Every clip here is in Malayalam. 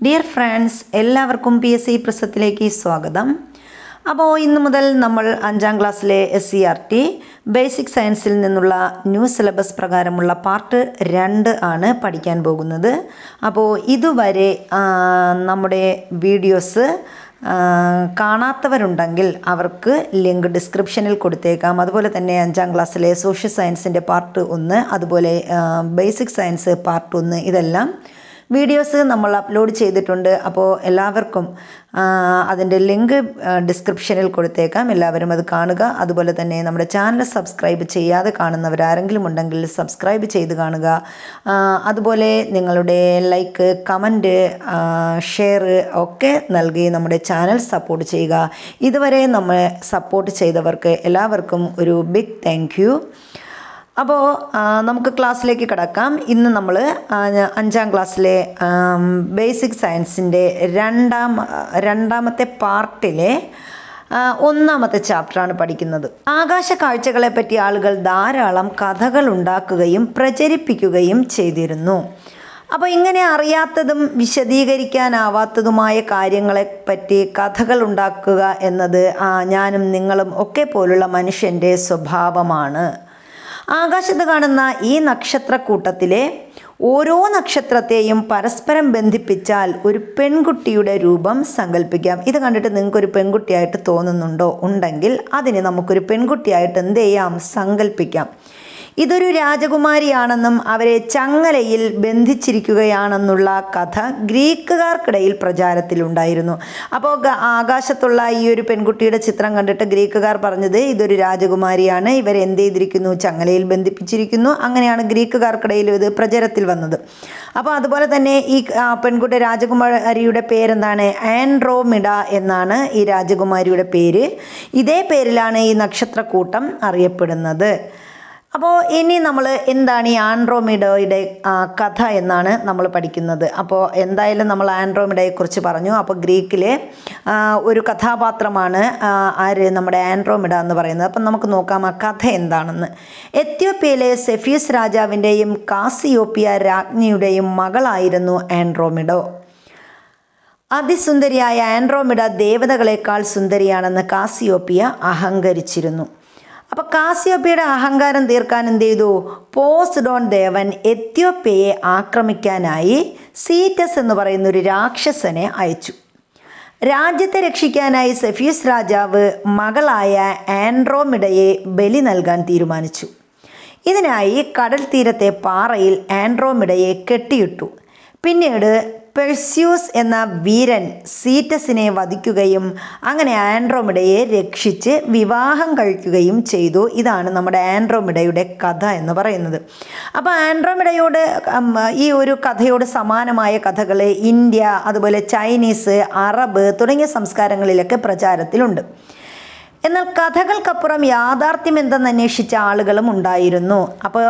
ഡിയർ ഫ്രണ്ട്സ്, എല്ലാവർക്കും PSC പ്രസത്തിലേക്ക് സ്വാഗതം. അപ്പോൾ ഇന്ന് മുതൽ നമ്മൾ 5ാം ക്ലാസ്സിലെ SCERT ബേസിക് സയൻസിൽ നിന്നുള്ള ന്യൂ സിലബസ് പ്രകാരമുള്ള പാർട്ട് 2 ആണ് പഠിക്കാൻ പോകുന്നത്. അപ്പോൾ ഇതുവരെ നമ്മുടെ വീഡിയോസ് കാണാത്തവരുണ്ടെങ്കിൽ അവർക്ക് ലിങ്ക് ഡിസ്ക്രിപ്ഷനിൽ കൊടുത്തേക്കാം. അതുപോലെ തന്നെ 5ാം ക്ലാസ്സിലെ സോഷ്യൽ സയൻസിൻ്റെ പാർട്ട് 1, അതുപോലെ ബേസിക് സയൻസ് പാർട്ട് 1 ഇതെല്ലാം വീഡിയോസ് നമ്മൾ അപ്ലോഡ് ചെയ്തിട്ടുണ്ട്. അപ്പോൾ എല്ലാവർക്കും അതിൻ്റെ ലിങ്ക് ഡിസ്ക്രിപ്ഷനിൽ കൊടുത്തേക്കാം. എല്ലാവരും അത് കാണുക. അതുപോലെ തന്നെ നമ്മുടെ ചാനൽ സബ്സ്ക്രൈബ് ചെയ്യാതെ കാണുന്നവരാരെങ്കിലും ഉണ്ടെങ്കിൽ സബ്സ്ക്രൈബ് ചെയ്ത് കാണുക. അതുപോലെ നിങ്ങളുടെ ലൈക്ക്, കമൻറ്റ്, ഷെയർ ഒക്കെ നൽകി നമ്മുടെ ചാനൽ സപ്പോർട്ട് ചെയ്യുക. ഇതുവരെ നമ്മളെ സപ്പോർട്ട് ചെയ്തവർക്ക് എല്ലാവർക്കും ഒരു ബിഗ് താങ്ക് യു. അപ്പോൾ നമുക്ക് ക്ലാസ്സിലേക്ക് കിടക്കാം. ഇന്ന് നമ്മൾ 5ാം ക്ലാസ്സിലെ ബേസിക് സയൻസിൻ്റെ രണ്ടാമത്തെ പാർട്ടിലെ 1ാമത്തെ ചാപ്റ്ററാണ് പഠിക്കുന്നത്. ആകാശ കാഴ്ചകളെ പറ്റി ആളുകൾ ധാരാളം കഥകൾ ഉണ്ടാക്കുകയും പ്രചരിപ്പിക്കുകയും ചെയ്തിരുന്നു. അപ്പോൾ ഇങ്ങനെ അറിയാത്തതും വിശദീകരിക്കാനാവാത്തതുമായ കാര്യങ്ങളെ പറ്റി കഥകൾ ഉണ്ടാക്കുക എന്നത് ഞാനും നിങ്ങളും ഒക്കെ പോലുള്ള മനുഷ്യൻ്റെ സ്വഭാവമാണ്. ആകാശത്ത് കാണുന്ന ഈ നക്ഷത്രക്കൂട്ടത്തിലെ ഓരോ നക്ഷത്രത്തെയും പരസ്പരം ബന്ധിപ്പിച്ചാൽ ഒരു പെൺകുട്ടിയുടെ രൂപം സങ്കല്പിക്കാം. ഇത് കണ്ടിട്ട് നിങ്ങൾക്കൊരു പെൺകുട്ടിയായിട്ട് തോന്നുന്നുണ്ടോ? ഉണ്ടെങ്കിൽ അതിന് നമുക്കൊരു പെൺകുട്ടിയായിട്ട് എന്ത് ചെയ്യാം? സങ്കല്പിക്കാം. ഇതൊരു രാജകുമാരിയാണെന്നും അവരെ ചങ്ങലയിൽ ബന്ധിച്ചിരിക്കുകയാണെന്നുള്ള കഥ ഗ്രീക്കുകാർക്കിടയിൽ പ്രചാരത്തിലുണ്ടായിരുന്നു. അപ്പോൾ ആകാശത്തുള്ള ഈ ഒരു പെൺകുട്ടിയുടെ ചിത്രം കണ്ടിട്ട് ഗ്രീക്കുകാർ പറഞ്ഞത് ഇതൊരു രാജകുമാരിയാണ്, ഇവരെ എന്ത് ചെയ്തിരിക്കുന്നു? ചങ്ങലയിൽ ബന്ധിപ്പിച്ചിരിക്കുന്നു. അങ്ങനെയാണ് ഗ്രീക്കുകാർക്കിടയിൽ ഇത് പ്രചാരത്തിൽ വന്നത്. അപ്പോൾ അതുപോലെ തന്നെ ഈ പെൺകുട്ടി രാജകുമാരിയുടെ പേരെന്താണ്? ആൻഡ്രോമിഡ എന്നാണ് ഈ രാജകുമാരിയുടെ പേര്. ഇതേ പേരിലാണ് ഈ നക്ഷത്രക്കൂട്ടം അറിയപ്പെടുന്നത്. അപ്പോൾ ഇനി നമ്മൾ എന്താണ് ഈ ആൻഡ്രോമിഡയുടെ കഥ എന്നാണ് നമ്മൾ പഠിക്കുന്നത്. അപ്പോൾ എന്തായാലും നമ്മൾ ആൻഡ്രോമിഡയെക്കുറിച്ച് പറഞ്ഞു. അപ്പോൾ ഗ്രീക്കിലെ ഒരു കഥാപാത്രമാണ് ആര്? നമ്മുടെ ആൻഡ്രോമിഡ എന്ന് പറയുന്നത്. അപ്പം നമുക്ക് നോക്കാം ആ കഥ എന്താണെന്ന്. എത്യോപ്യയിലെ സെഫീസ് രാജാവിൻ്റെയും കാസിയോപ്പിയ രാജ്ഞിയുടെയും മകളായിരുന്നു ആൻഡ്രോമിഡോ. അതിസുന്ദരിയായ ആൻഡ്രോമിഡ ദേവതകളെക്കാൾ സുന്ദരിയാണെന്ന് കാസിയോപ്പിയ അഹങ്കരിച്ചിരുന്നു. അപ്പോൾ കാസിയോപ്പിയുടെ അഹങ്കാരം തീർക്കാൻ എന്ത് ചെയ്തു? പോസ്ഡോൺ ദേവൻ എത്യോപ്യയെ ആക്രമിക്കാനായി സീറ്റസ് എന്ന് പറയുന്ന ഒരു രാക്ഷസനെ അയച്ചു. രാജ്യത്തെ രക്ഷിക്കാനായി സെഫീസ് രാജാവ് മകളായ ആൻഡ്രോമിഡയെ ബലി നൽകാൻ തീരുമാനിച്ചു. ഇതിനായി കടൽ തീരത്തെ പാറയിൽ ആൻഡ്രോമിഡയെ കെട്ടിയിട്ടു. പിന്നീട് പെർസ്യൂസ് എന്ന വീരൻ സീറ്റസിനെ വധിക്കുകയും അങ്ങനെ ആൻഡ്രോമിഡയെ രക്ഷിച്ച് വിവാഹം കഴിക്കുകയും ചെയ്തു. ഇതാണ് നമ്മുടെ ആൻഡ്രോമിഡയുടെ കഥ എന്ന് പറയുന്നത്. അപ്പോൾ ആൻഡ്രോമിഡയോട് ഈ ഒരു കഥയോട് സമാനമായ കഥകൾ ഇന്ത്യ, അതുപോലെ ചൈനീസ്, അറബ് തുടങ്ങിയ സംസ്കാരങ്ങളിലൊക്കെ പ്രചാരത്തിലുണ്ട്. എന്നാൽ കഥകൾക്കപ്പുറം യാഥാർത്ഥ്യം എന്തെന്ന് അന്വേഷിച്ച ആളുകളും ഉണ്ടായിരുന്നു. അപ്പോൾ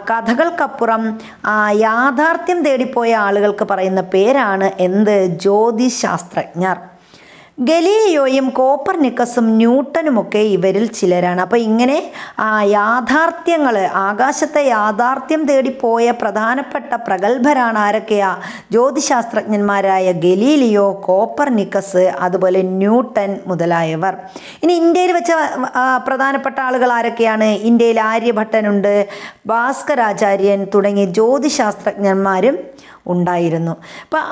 കഥകൾക്കപ്പുറം യാഥാർത്ഥ്യം തേടിപ്പോയ ആളുകൾക്ക് പറയുന്ന പേരാണ് എന്ത്? ജ്യോതിശാസ്ത്രജ്ഞർ. ഗലീലിയോയും കോപ്പർനിക്കസും ന്യൂട്ടനുമൊക്കെ ഇവരിൽ ചിലരാണ്. അപ്പോൾ ഇങ്ങനെ യാഥാർത്ഥ്യങ്ങൾ, ആകാശത്തെ യാഥാർത്ഥ്യം തേടിപ്പോയ പ്രധാനപ്പെട്ട പ്രഗത്ഭരാണ് ആരൊക്കെയാ? ജ്യോതിശാസ്ത്രജ്ഞന്മാരായ ഗലീലിയോ, കോപ്പർനിക്കസ്, അതുപോലെ ന്യൂട്ടൻ മുതലായവർ. ഇനി ഇന്ത്യയിൽ വെച്ച പ്രധാനപ്പെട്ട ആളുകൾ ആരൊക്കെയാണ്? ഇന്ത്യയിൽ ആര്യഭട്ടനുണ്ട്, ഭാസ്കരാചാര്യൻ തുടങ്ങിയ ജ്യോതിശാസ്ത്രജ്ഞന്മാരും ഉണ്ടായിരുന്നു. അപ്പം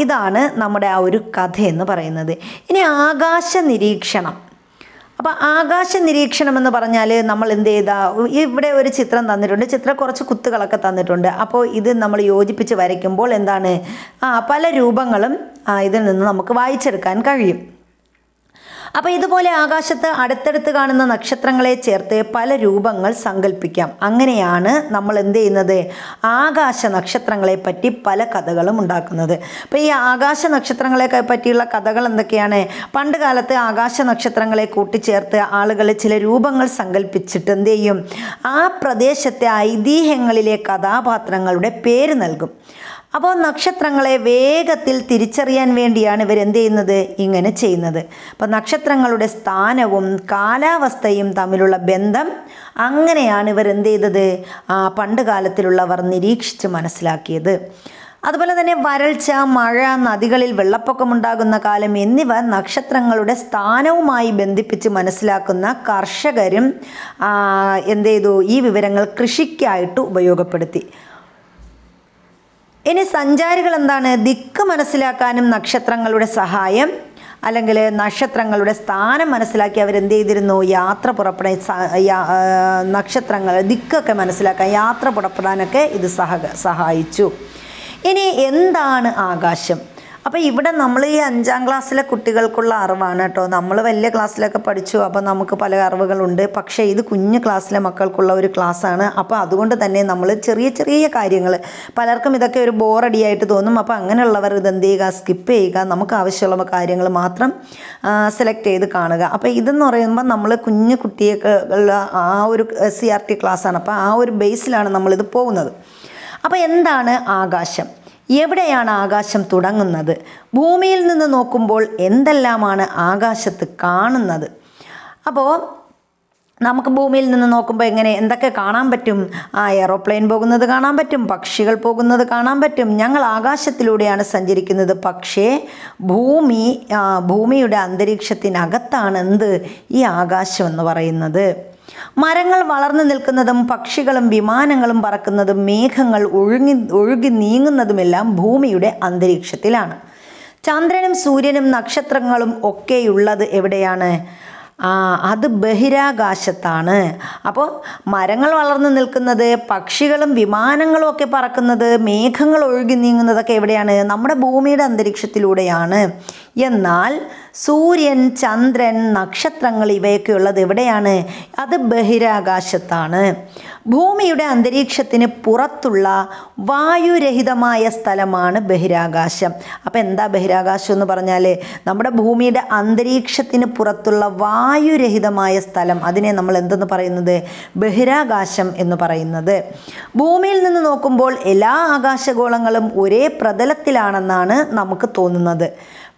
ഇതാണ് നമ്മുടെ ആ ഒരു കഥ എന്ന് പറയുന്നത്. ഇനി ആകാശ നിരീക്ഷണം. അപ്പം ആകാശ നിരീക്ഷണം എന്ന് പറഞ്ഞാൽ നമ്മൾ എന്ത് ചെയ്താ? ഇവിടെ ഒരു ചിത്രം തന്നിട്ടുണ്ട്. ചിത്രം കുറച്ച് കുത്തുകളൊക്കെ തന്നിട്ടുണ്ട്. അപ്പോൾ ഇത് നമ്മൾ യോജിപ്പിച്ച് വരയ്ക്കുമ്പോൾ എന്താണ്? പല രൂപങ്ങളും ഇതിൽ നിന്ന് നമുക്ക് വായിച്ചെടുക്കാൻ കഴിയും. അപ്പോൾ ഇതുപോലെ ആകാശത്ത് അടുത്തടുത്ത് കാണുന്ന നക്ഷത്രങ്ങളെ ചേർത്ത് പല രൂപങ്ങൾ സങ്കല്പിക്കാം. അങ്ങനെയാണ് നമ്മൾ എന്ത് ചെയ്യുന്നത്? ആകാശ നക്ഷത്രങ്ങളെ പറ്റി പല കഥകളും ഉണ്ടാക്കുന്നത്. അപ്പോൾ ഈ ആകാശ നക്ഷത്രങ്ങളെ പറ്റിയുള്ള കഥകൾ എന്തൊക്കെയാണ്? പണ്ട് കാലത്ത് ആകാശ നക്ഷത്രങ്ങളെ കൂട്ടിച്ചേർത്ത് ആളുകൾ ചില രൂപങ്ങൾ സങ്കല്പിച്ചിട്ട് എന്ത് ചെയ്യും? ആ പ്രദേശത്തെ ഐതിഹ്യങ്ങളിലെ കഥാപാത്രങ്ങളുടെ പേര് നൽകും. അപ്പോൾ നക്ഷത്രങ്ങളെ വേഗത്തിൽ തിരിച്ചറിയാൻ വേണ്ടിയാണ് ഇവരെന്ത് ചെയ്യുന്നത്? ഇങ്ങനെ ചെയ്യുന്നത്. അപ്പോൾ നക്ഷത്രങ്ങളുടെ സ്ഥാനവും കാലാവസ്ഥയും തമ്മിലുള്ള ബന്ധം അങ്ങനെയാണ് ഇവരെന്ത് ചെയ്തത്? പണ്ട് കാലത്തിലുള്ളവർ നിരീക്ഷിച്ച് മനസ്സിലാക്കിയത്. അതുപോലെ തന്നെ വരൾച്ച, മഴ, നദികളിൽ വെള്ളപ്പൊക്കമുണ്ടാകുന്ന കാലം എന്നിവ നക്ഷത്രങ്ങളുടെ സ്ഥാനവുമായി ബന്ധിപ്പിച്ച് മനസ്സിലാക്കുന്ന കർഷകരും എന്ത് ചെയ്തു? ഈ വിവരങ്ങൾ കൃഷിക്കായിട്ട് ഉപയോഗപ്പെടുത്തി. ഇനി സഞ്ചാരികൾ എന്താണ്? ദിക്ക് മനസ്സിലാക്കാനും നക്ഷത്രങ്ങളുടെ സഹായം അല്ലെങ്കിൽ നക്ഷത്രങ്ങളുടെ സ്ഥാനം മനസ്സിലാക്കി അവരെന്ത് ചെയ്തിരുന്നു? യാത്ര പുറപ്പെടാൻ നക്ഷത്രങ്ങൾ ദിക്കൊക്കെ മനസ്സിലാക്കാൻ യാത്ര പുറപ്പെടാനൊക്കെ ഇത് സഹായിച്ചു. ഇനി എന്താണ് ആകാശം? അപ്പോൾ ഇവിടെ നമ്മൾ ഈ 5ാം ക്ലാസ്സിലെ കുട്ടികൾക്കുള്ള അറിവാണ് കേട്ടോ. നമ്മൾ വലിയ ക്ലാസ്സിലൊക്കെ പഠിച്ചു, അപ്പോൾ നമുക്ക് പല അറിവുകളുണ്ട്. പക്ഷേ ഇത് കുഞ്ഞു ക്ലാസ്സിലെ മക്കൾക്കുള്ള ഒരു ക്ലാസ്സാണ്. അപ്പോൾ അതുകൊണ്ട് തന്നെ നമ്മൾ ചെറിയ ചെറിയ കാര്യങ്ങൾ, പലർക്കും ഇതൊക്കെ ഒരു ബോറടിയായിട്ട് തോന്നും. അപ്പോൾ അങ്ങനെയുള്ളവർ ഇതെന്ത് ചെയ്യുക? സ്കിപ്പ് ചെയ്യുക. നമുക്ക് ആവശ്യമുള്ള കാര്യങ്ങൾ മാത്രം സെലക്ട് ചെയ്ത് കാണുക. അപ്പോൾ ഇതെന്ന് പറയുമ്പോൾ നമ്മൾ കുഞ്ഞു കുട്ടിയൊക്കെ ഉള്ള ആ ഒരു CRT ക്ലാസ്സാണ്. അപ്പോൾ ആ ഒരു ബേസിലാണ് നമ്മളിത് പോകുന്നത്. അപ്പോൾ എന്താണ് ആകാശം? എവിടെയാണ് ആകാശം തുടങ്ങുന്നത്? ഭൂമിയിൽ നിന്ന് നോക്കുമ്പോൾ എന്തെല്ലാമാണ് ആകാശത്ത് കാണുന്നത്? അപ്പോൾ നമുക്ക് ഭൂമിയിൽ നിന്ന് നോക്കുമ്പോൾ എന്തൊക്കെ കാണാൻ പറ്റും? എയറോപ്ലെയിൻ പോകുന്നത് കാണാൻ പറ്റും, പക്ഷികൾ പോകുന്നത് കാണാൻ പറ്റും. ഞങ്ങൾ ആകാശത്തിലൂടെയാണ് സഞ്ചരിക്കുന്നത്. പക്ഷേ ഭൂമിയുടെ അന്തരീക്ഷത്തിനകത്താണ് ഈ ആകാശം എന്ന് പറയുന്നത്. മരങ്ങൾ വളർന്നു നിൽക്കുന്നതും പക്ഷികളും വിമാനങ്ങളും പറക്കുന്നതും മേഘങ്ങൾ ഒഴുകി നീങ്ങുന്നതുമെല്ലാം ഭൂമിയുടെ അന്തരീക്ഷത്തിലാണ്. ചന്ദ്രനും സൂര്യനും നക്ഷത്രങ്ങളും ഒക്കെയുള്ളത് എവിടെയാണ്? അത് ബഹിരാകാശത്താണ്. അപ്പോൾ മരങ്ങൾ വളർന്നു നിൽക്കുന്നത്, പക്ഷികളും വിമാനങ്ങളും ഒക്കെ പറക്കുന്നത്, മേഘങ്ങൾ ഒഴുകി നീങ്ങുന്നതൊക്കെ എവിടെയാണ്? നമ്മുടെ ഭൂമിയുടെ അന്തരീക്ഷത്തിലൂടെയാണ്. എന്നാൽ സൂര്യൻ, ചന്ദ്രൻ, നക്ഷത്രങ്ങൾ ഇവയൊക്കെ ഉള്ളത് എവിടെയാണ്? അത് ബഹിരാകാശത്താണ്. ഭൂമിയുടെ അന്തരീക്ഷത്തിന് പുറത്തുള്ള വായുരഹിതമായ സ്ഥലമാണ് ബഹിരാകാശം. അപ്പോൾ എന്താ ബഹിരാകാശം എന്ന് പറഞ്ഞാൽ? നമ്മുടെ ഭൂമിയുടെ അന്തരീക്ഷത്തിന് പുറത്തുള്ള വായുരഹിതമായ സ്ഥലം, അതിനെ നമ്മൾ എന്തെന്ന് പറയുന്നത്? ബഹിരാകാശം എന്ന് പറയുന്നത്. ഭൂമിയിൽ നിന്ന് നോക്കുമ്പോൾ എല്ലാ ആകാശഗോളങ്ങളും ഒരേ പ്രതലത്തിലാണെന്നാണ് നമുക്ക് തോന്നുന്നത്.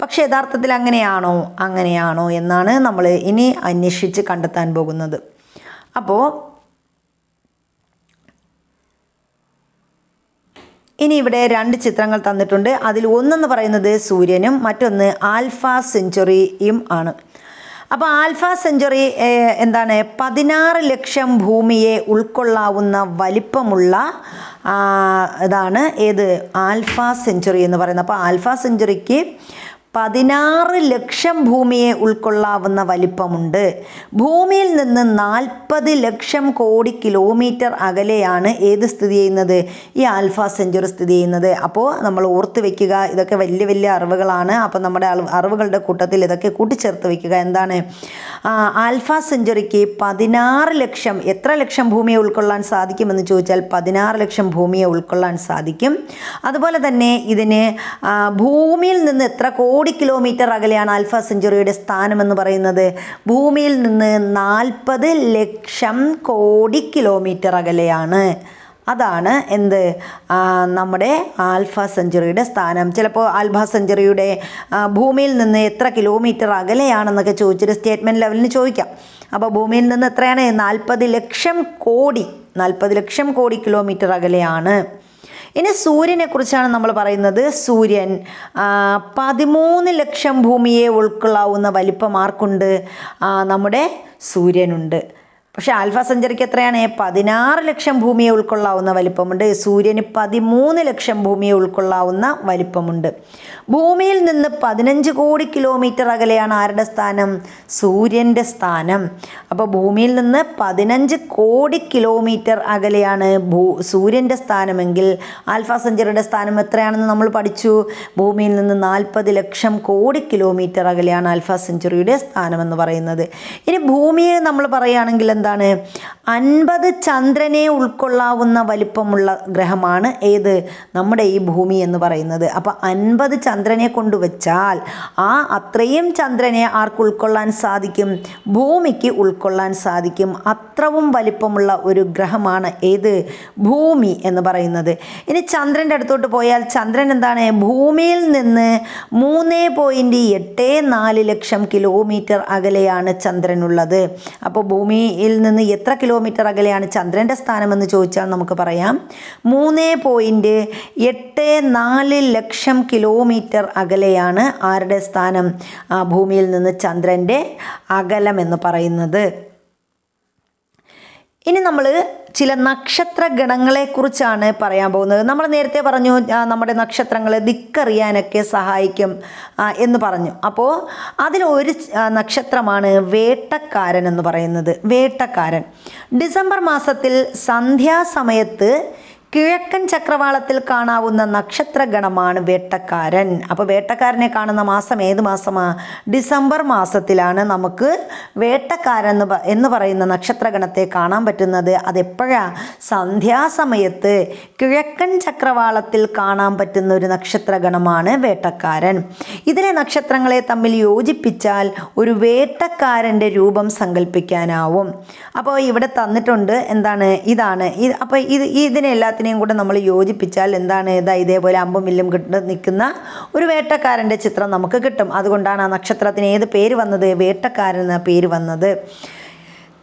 പക്ഷെ യഥാർത്ഥത്തിൽ അങ്ങനെയാണോ എന്നാണ് നമ്മൾ ഇനി അന്വേഷിച്ച് കണ്ടെത്താൻ പോകുന്നത്. അപ്പോൾ ഇനി ഇവിടെ 2 ചിത്രങ്ങൾ തന്നിട്ടുണ്ട്. അതിൽ ഒന്നെന്ന് പറയുന്നത് സൂര്യനും മറ്റൊന്ന് ആൽഫ സെഞ്ചുറിയും ആണ്. അപ്പോൾ ആൽഫ സെഞ്ചുറി എന്താണ്? 16 ലക്ഷം ഭൂമിയെ ഉൾക്കൊള്ളാവുന്ന വലിപ്പമുള്ള ഇതാണ് ആൽഫ സെഞ്ചുറി എന്ന് പറയുന്നത്. അപ്പോൾ ആൽഫ സെഞ്ചുറിക്ക് 16 ലക്ഷം ഭൂമിയെ ഉൾക്കൊള്ളാവുന്ന വലിപ്പമുണ്ട്. ഭൂമിയിൽ നിന്ന് 40 ലക്ഷം കോടി കിലോമീറ്റർ അകലെയാണ് സ്ഥിതി ചെയ്യുന്നത്? ഈ ആൽഫ സെഞ്ചുറി സ്ഥിതി ചെയ്യുന്നത്. അപ്പോൾ നമ്മൾ ഓർത്ത് വെക്കുക, ഇതൊക്കെ വലിയ വലിയ അറിവുകളാണ്. അപ്പോൾ നമ്മുടെ അറിവുകളുടെ കൂട്ടത്തിൽ ഇതൊക്കെ കൂട്ടിച്ചേർത്ത് വെക്കുക. എന്താണ്? ആൽഫ സെഞ്ചുറിക്ക് 16 ലക്ഷം, എത്ര ലക്ഷം ഭൂമിയെ ഉൾക്കൊള്ളാൻ സാധിക്കുമെന്ന് ചോദിച്ചാൽ 16 ലക്ഷം ഭൂമിയെ ഉൾക്കൊള്ളാൻ സാധിക്കും. അതുപോലെ തന്നെ ഇതിന് ഭൂമിയിൽ നിന്ന് എത്ര കോടി കിലോമീറ്റർ അകലെയാണ് ആൽഫ സെഞ്ചുറിയുടെ സ്ഥാനം എന്ന് പറയുന്നത്? ഭൂമിയിൽ നിന്ന് 40 ലക്ഷം കോടി കിലോമീറ്റർ അകലെയാണ്. അതാണ് നമ്മുടെ ആൽഫ സെഞ്ചുറിയുടെ സ്ഥാനം. ചിലപ്പോൾ ആൽഫ സെഞ്ചുറിയുടെ ഭൂമിയിൽ നിന്ന് എത്ര കിലോമീറ്റർ അകലെയാണെന്നൊക്കെ ചോദിച്ചൊരു സ്റ്റേറ്റ്മെൻറ്റ് ലെവലിന് ചോദിക്കാം. അപ്പോൾ ഭൂമിയിൽ നിന്ന് എത്രയാണ്? 40 ലക്ഷം കോടി കിലോമീറ്റർ അകലെയാണ്. ഇനി സൂര്യനെ കുറിച്ചാണ് നമ്മൾ പറയുന്നത്. സൂര്യൻ 13 ലക്ഷം ഭൂമിയെ ഉൾക്കൊള്ളാവുന്ന വലിപ്പം ആർക്കുണ്ട്? നമ്മുടെ സൂര്യനുണ്ട്. പക്ഷെ ആൽഫ സെഞ്ചുറിക്ക് എത്രയാണ്? 16 ലക്ഷം ഭൂമിയെ ഉൾക്കൊള്ളാവുന്ന വലിപ്പമുണ്ട്. സൂര്യന് 13 ലക്ഷം ഭൂമിയെ ഉൾക്കൊള്ളാവുന്ന വലിപ്പമുണ്ട്. ഭൂമിയിൽ നിന്ന് 15 കോടി കിലോമീറ്റർ അകലെയാണ് ആരുടെ സ്ഥാനം? സൂര്യൻ്റെ സ്ഥാനം. അപ്പോൾ ഭൂമിയിൽ നിന്ന് 15 കോടി കിലോമീറ്റർ അകലെയാണ് സൂര്യൻ്റെ സ്ഥാനമെങ്കിൽ ആൽഫ സെഞ്ചുറിയുടെ സ്ഥാനം എത്രയാണെന്ന് നമ്മൾ പഠിച്ചു. ഭൂമിയിൽ നിന്ന് 40 ലക്ഷം കോടി കിലോമീറ്റർ അകലെയാണ് ആൽഫ സെഞ്ചുറിയുടെ സ്ഥാനമെന്ന് പറയുന്നത്. ഇനി ഭൂമിയെ നമ്മൾ പറയുകയാണെങ്കിൽ എന്താണ്? 50 ചന്ദ്രനെ ഉൾക്കൊള്ളാവുന്ന വലിപ്പമുള്ള ഗ്രഹമാണ് നമ്മുടെ ഈ ഭൂമി എന്ന് പറയുന്നത്. അപ്പോൾ 50 ചന്ദ്രനെ കൊണ്ടുവച്ചാൽ അത്രയും ചന്ദ്രനെ ആർക്ക് ഉൾക്കൊള്ളാൻ സാധിക്കും? ഭൂമിക്ക് ഉൾക്കൊള്ളാൻ സാധിക്കും. അത്രയും വലിപ്പമുള്ള ഒരു ഗ്രഹമാണ് ഭൂമി എന്ന് പറയുന്നത്. ഇനി ചന്ദ്രൻ്റെ അടുത്തോട്ട് പോയാൽ ചന്ദ്രൻ എന്താണ്? ഭൂമിയിൽ നിന്ന് 3.84 ലക്ഷം കിലോമീറ്റർ അകലെയാണ് ചന്ദ്രനുള്ളത്. അപ്പോൾ ഭൂമിയിൽ ഭൂമിയിൽ നിന്ന് എത്ര കിലോമീറ്റർ അകലെയാണ് ചന്ദ്രൻ്റെ സ്ഥാനമെന്ന് ചോദിച്ചാൽ നമുക്ക് പറയാം 3.84 ലക്ഷം കിലോമീറ്റർ അകലെയാണ് ആരുടെ സ്ഥാനം? ഭൂമിയിൽ നിന്ന് ചന്ദ്രൻ്റെ അകലം എന്ന് പറയുന്നത്. ഇനി നമ്മൾ ചില നക്ഷത്ര ഗണങ്ങളെക്കുറിച്ചാണ് പറയാൻ പോകുന്നത്. നമ്മൾ നേരത്തെ പറഞ്ഞു നമ്മുടെ നക്ഷത്രങ്ങളെ ദിക്കറിയാനൊക്കെ സഹായിക്കും എന്ന് പറഞ്ഞു. അപ്പോൾ അതിലൊരു നക്ഷത്രമാണ് വേട്ടക്കാരൻ എന്ന് പറയുന്നത്. വേട്ടക്കാരൻ ഡിസംബർ മാസത്തിൽ സന്ധ്യാസമയത്ത് കിഴക്കൻ ചക്രവാളത്തിൽ കാണാവുന്ന നക്ഷത്രഗണമാണ് വേട്ടക്കാരൻ. അപ്പോൾ വേട്ടക്കാരനെ കാണുന്ന മാസം ഏത് മാസമാണ്? ഡിസംബർ മാസത്തിലാണ് നമുക്ക് വേട്ടക്കാരൻ എന്ന് പറയുന്ന നക്ഷത്രഗണത്തെ കാണാൻ പറ്റുന്നത്. അതെപ്പോഴാണ്? സന്ധ്യാസമയത്ത് കിഴക്കൻ ചക്രവാളത്തിൽ കാണാൻ പറ്റുന്ന ഒരു നക്ഷത്രഗണമാണ് വേട്ടക്കാരൻ. ഇതിലെ നക്ഷത്രങ്ങളെ തമ്മിൽ യോജിപ്പിച്ചാൽ ഒരു വേട്ടക്കാരൻ്റെ രൂപം സങ്കല്പിക്കാനാവും. അപ്പോൾ ഇവിടെ തന്നിട്ടുണ്ട് എന്താണ്? ഇതാണ്. അപ്പോൾ ഇതിനെല്ലാത്തിനെയും കൂടെ നമ്മൾ യോജിപ്പിച്ചാൽ എന്താണ്? ഇതേപോലെ അമ്പും വില്ലും നിൽക്കുന്ന ഒരു വേട്ടക്കാരൻ്റെ ചിത്രം നമുക്ക് കിട്ടും. അതുകൊണ്ടാണ് ആ നക്ഷത്രത്തിന് ഏത് പേര് വന്നത്? വേട്ടക്കാരൻ എന്ന പേര് വന്നത്.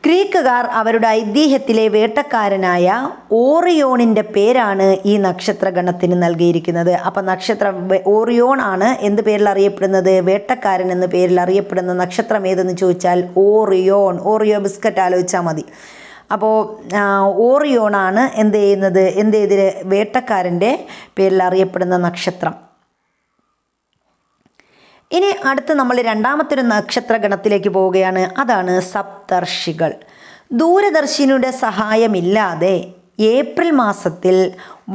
ഗ്രീക്കുകാർ അവരുടെ ഐതിഹ്യത്തിലെ വേട്ടക്കാരനായ ഓറിയോണിൻ്റെ പേരാണ് ഈ നക്ഷത്രഗണത്തിന് നൽകിയിരിക്കുന്നത്. അപ്പം ഓറിയോൺ ആണ് എന്ത് പേരിൽ അറിയപ്പെടുന്നത്? വേട്ടക്കാരൻ എന്ന പേരിൽ അറിയപ്പെടുന്ന നക്ഷത്രം ഏതെന്ന് ചോദിച്ചാൽ ഓറിയോൺ. ഓറിയോ ബിസ്ക്കറ്റ് ആലോചിച്ചാൽ മതി. അപ്പോൾ ഓറിയോണാണ് എന്ത് വേട്ടക്കാരൻ്റെ പേരിൽ അറിയപ്പെടുന്ന നക്ഷത്രം. ഇനി അടുത്ത് നമ്മൾ രണ്ടാമത്തെ നക്ഷത്രഗണത്തിലേക്ക് പോവുകയാണ്. അതാണ് സപ്തർഷികൾ. ദൂരദർശിനിയുടെ സഹായമില്ലാതെ ഏപ്രിൽ മാസത്തിൽ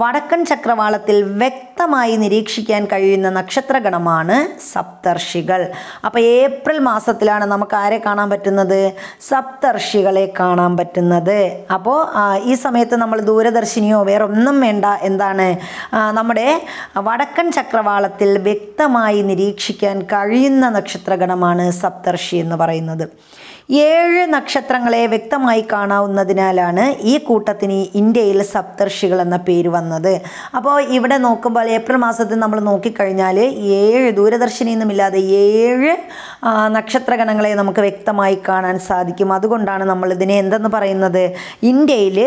വടക്കൻ ചക്രവാളത്തിൽ വ്യക്തമായി നിരീക്ഷിക്കാൻ കഴിയുന്ന നക്ഷത്രഗണമാണ് സപ്തർഷികൾ. അപ്പോൾ ഏപ്രിൽ മാസത്തിലാണ് നമുക്ക് ആരെ കാണാൻ പറ്റുന്നത്? സപ്തർഷികളെ കാണാൻ പറ്റുന്നത്. അപ്പോൾ ഈ സമയത്ത് നമ്മൾ ദൂരദർശിനിയോ വേറെ ഒന്നും വേണ്ട. എന്താണ്? നമ്മുടെ വടക്കൻ ചക്രവാളത്തിൽ വ്യക്തമായി നിരീക്ഷിക്കാൻ കഴിയുന്ന നക്ഷത്രഗണമാണ് സപ്തർഷി എന്ന് പറയുന്നത്. 7 നക്ഷത്രങ്ങളെ വ്യക്തമായി കാണാവുന്നതിനാലാണ് ഈ കൂട്ടത്തിന് ഇന്ത്യയിൽ സപ്തർഷികൾ എന്ന പേര് വന്നത്. അപ്പോൾ ഇവിടെ നോക്കുമ്പോൾ ഏപ്രിൽ മാസത്തിൽ നമ്മൾ നോക്കിക്കഴിഞ്ഞാൽ 7 ദൂരദർശിനിയൊന്നുമില്ലാതെ 7 നക്ഷത്രഗണങ്ങളെ നമുക്ക് വ്യക്തമായി കാണാൻ സാധിക്കും. അതുകൊണ്ടാണ് നമ്മൾ ഇതിനെ എന്തെന്ന് പറയുന്നത്? ഇന്ത്യയിൽ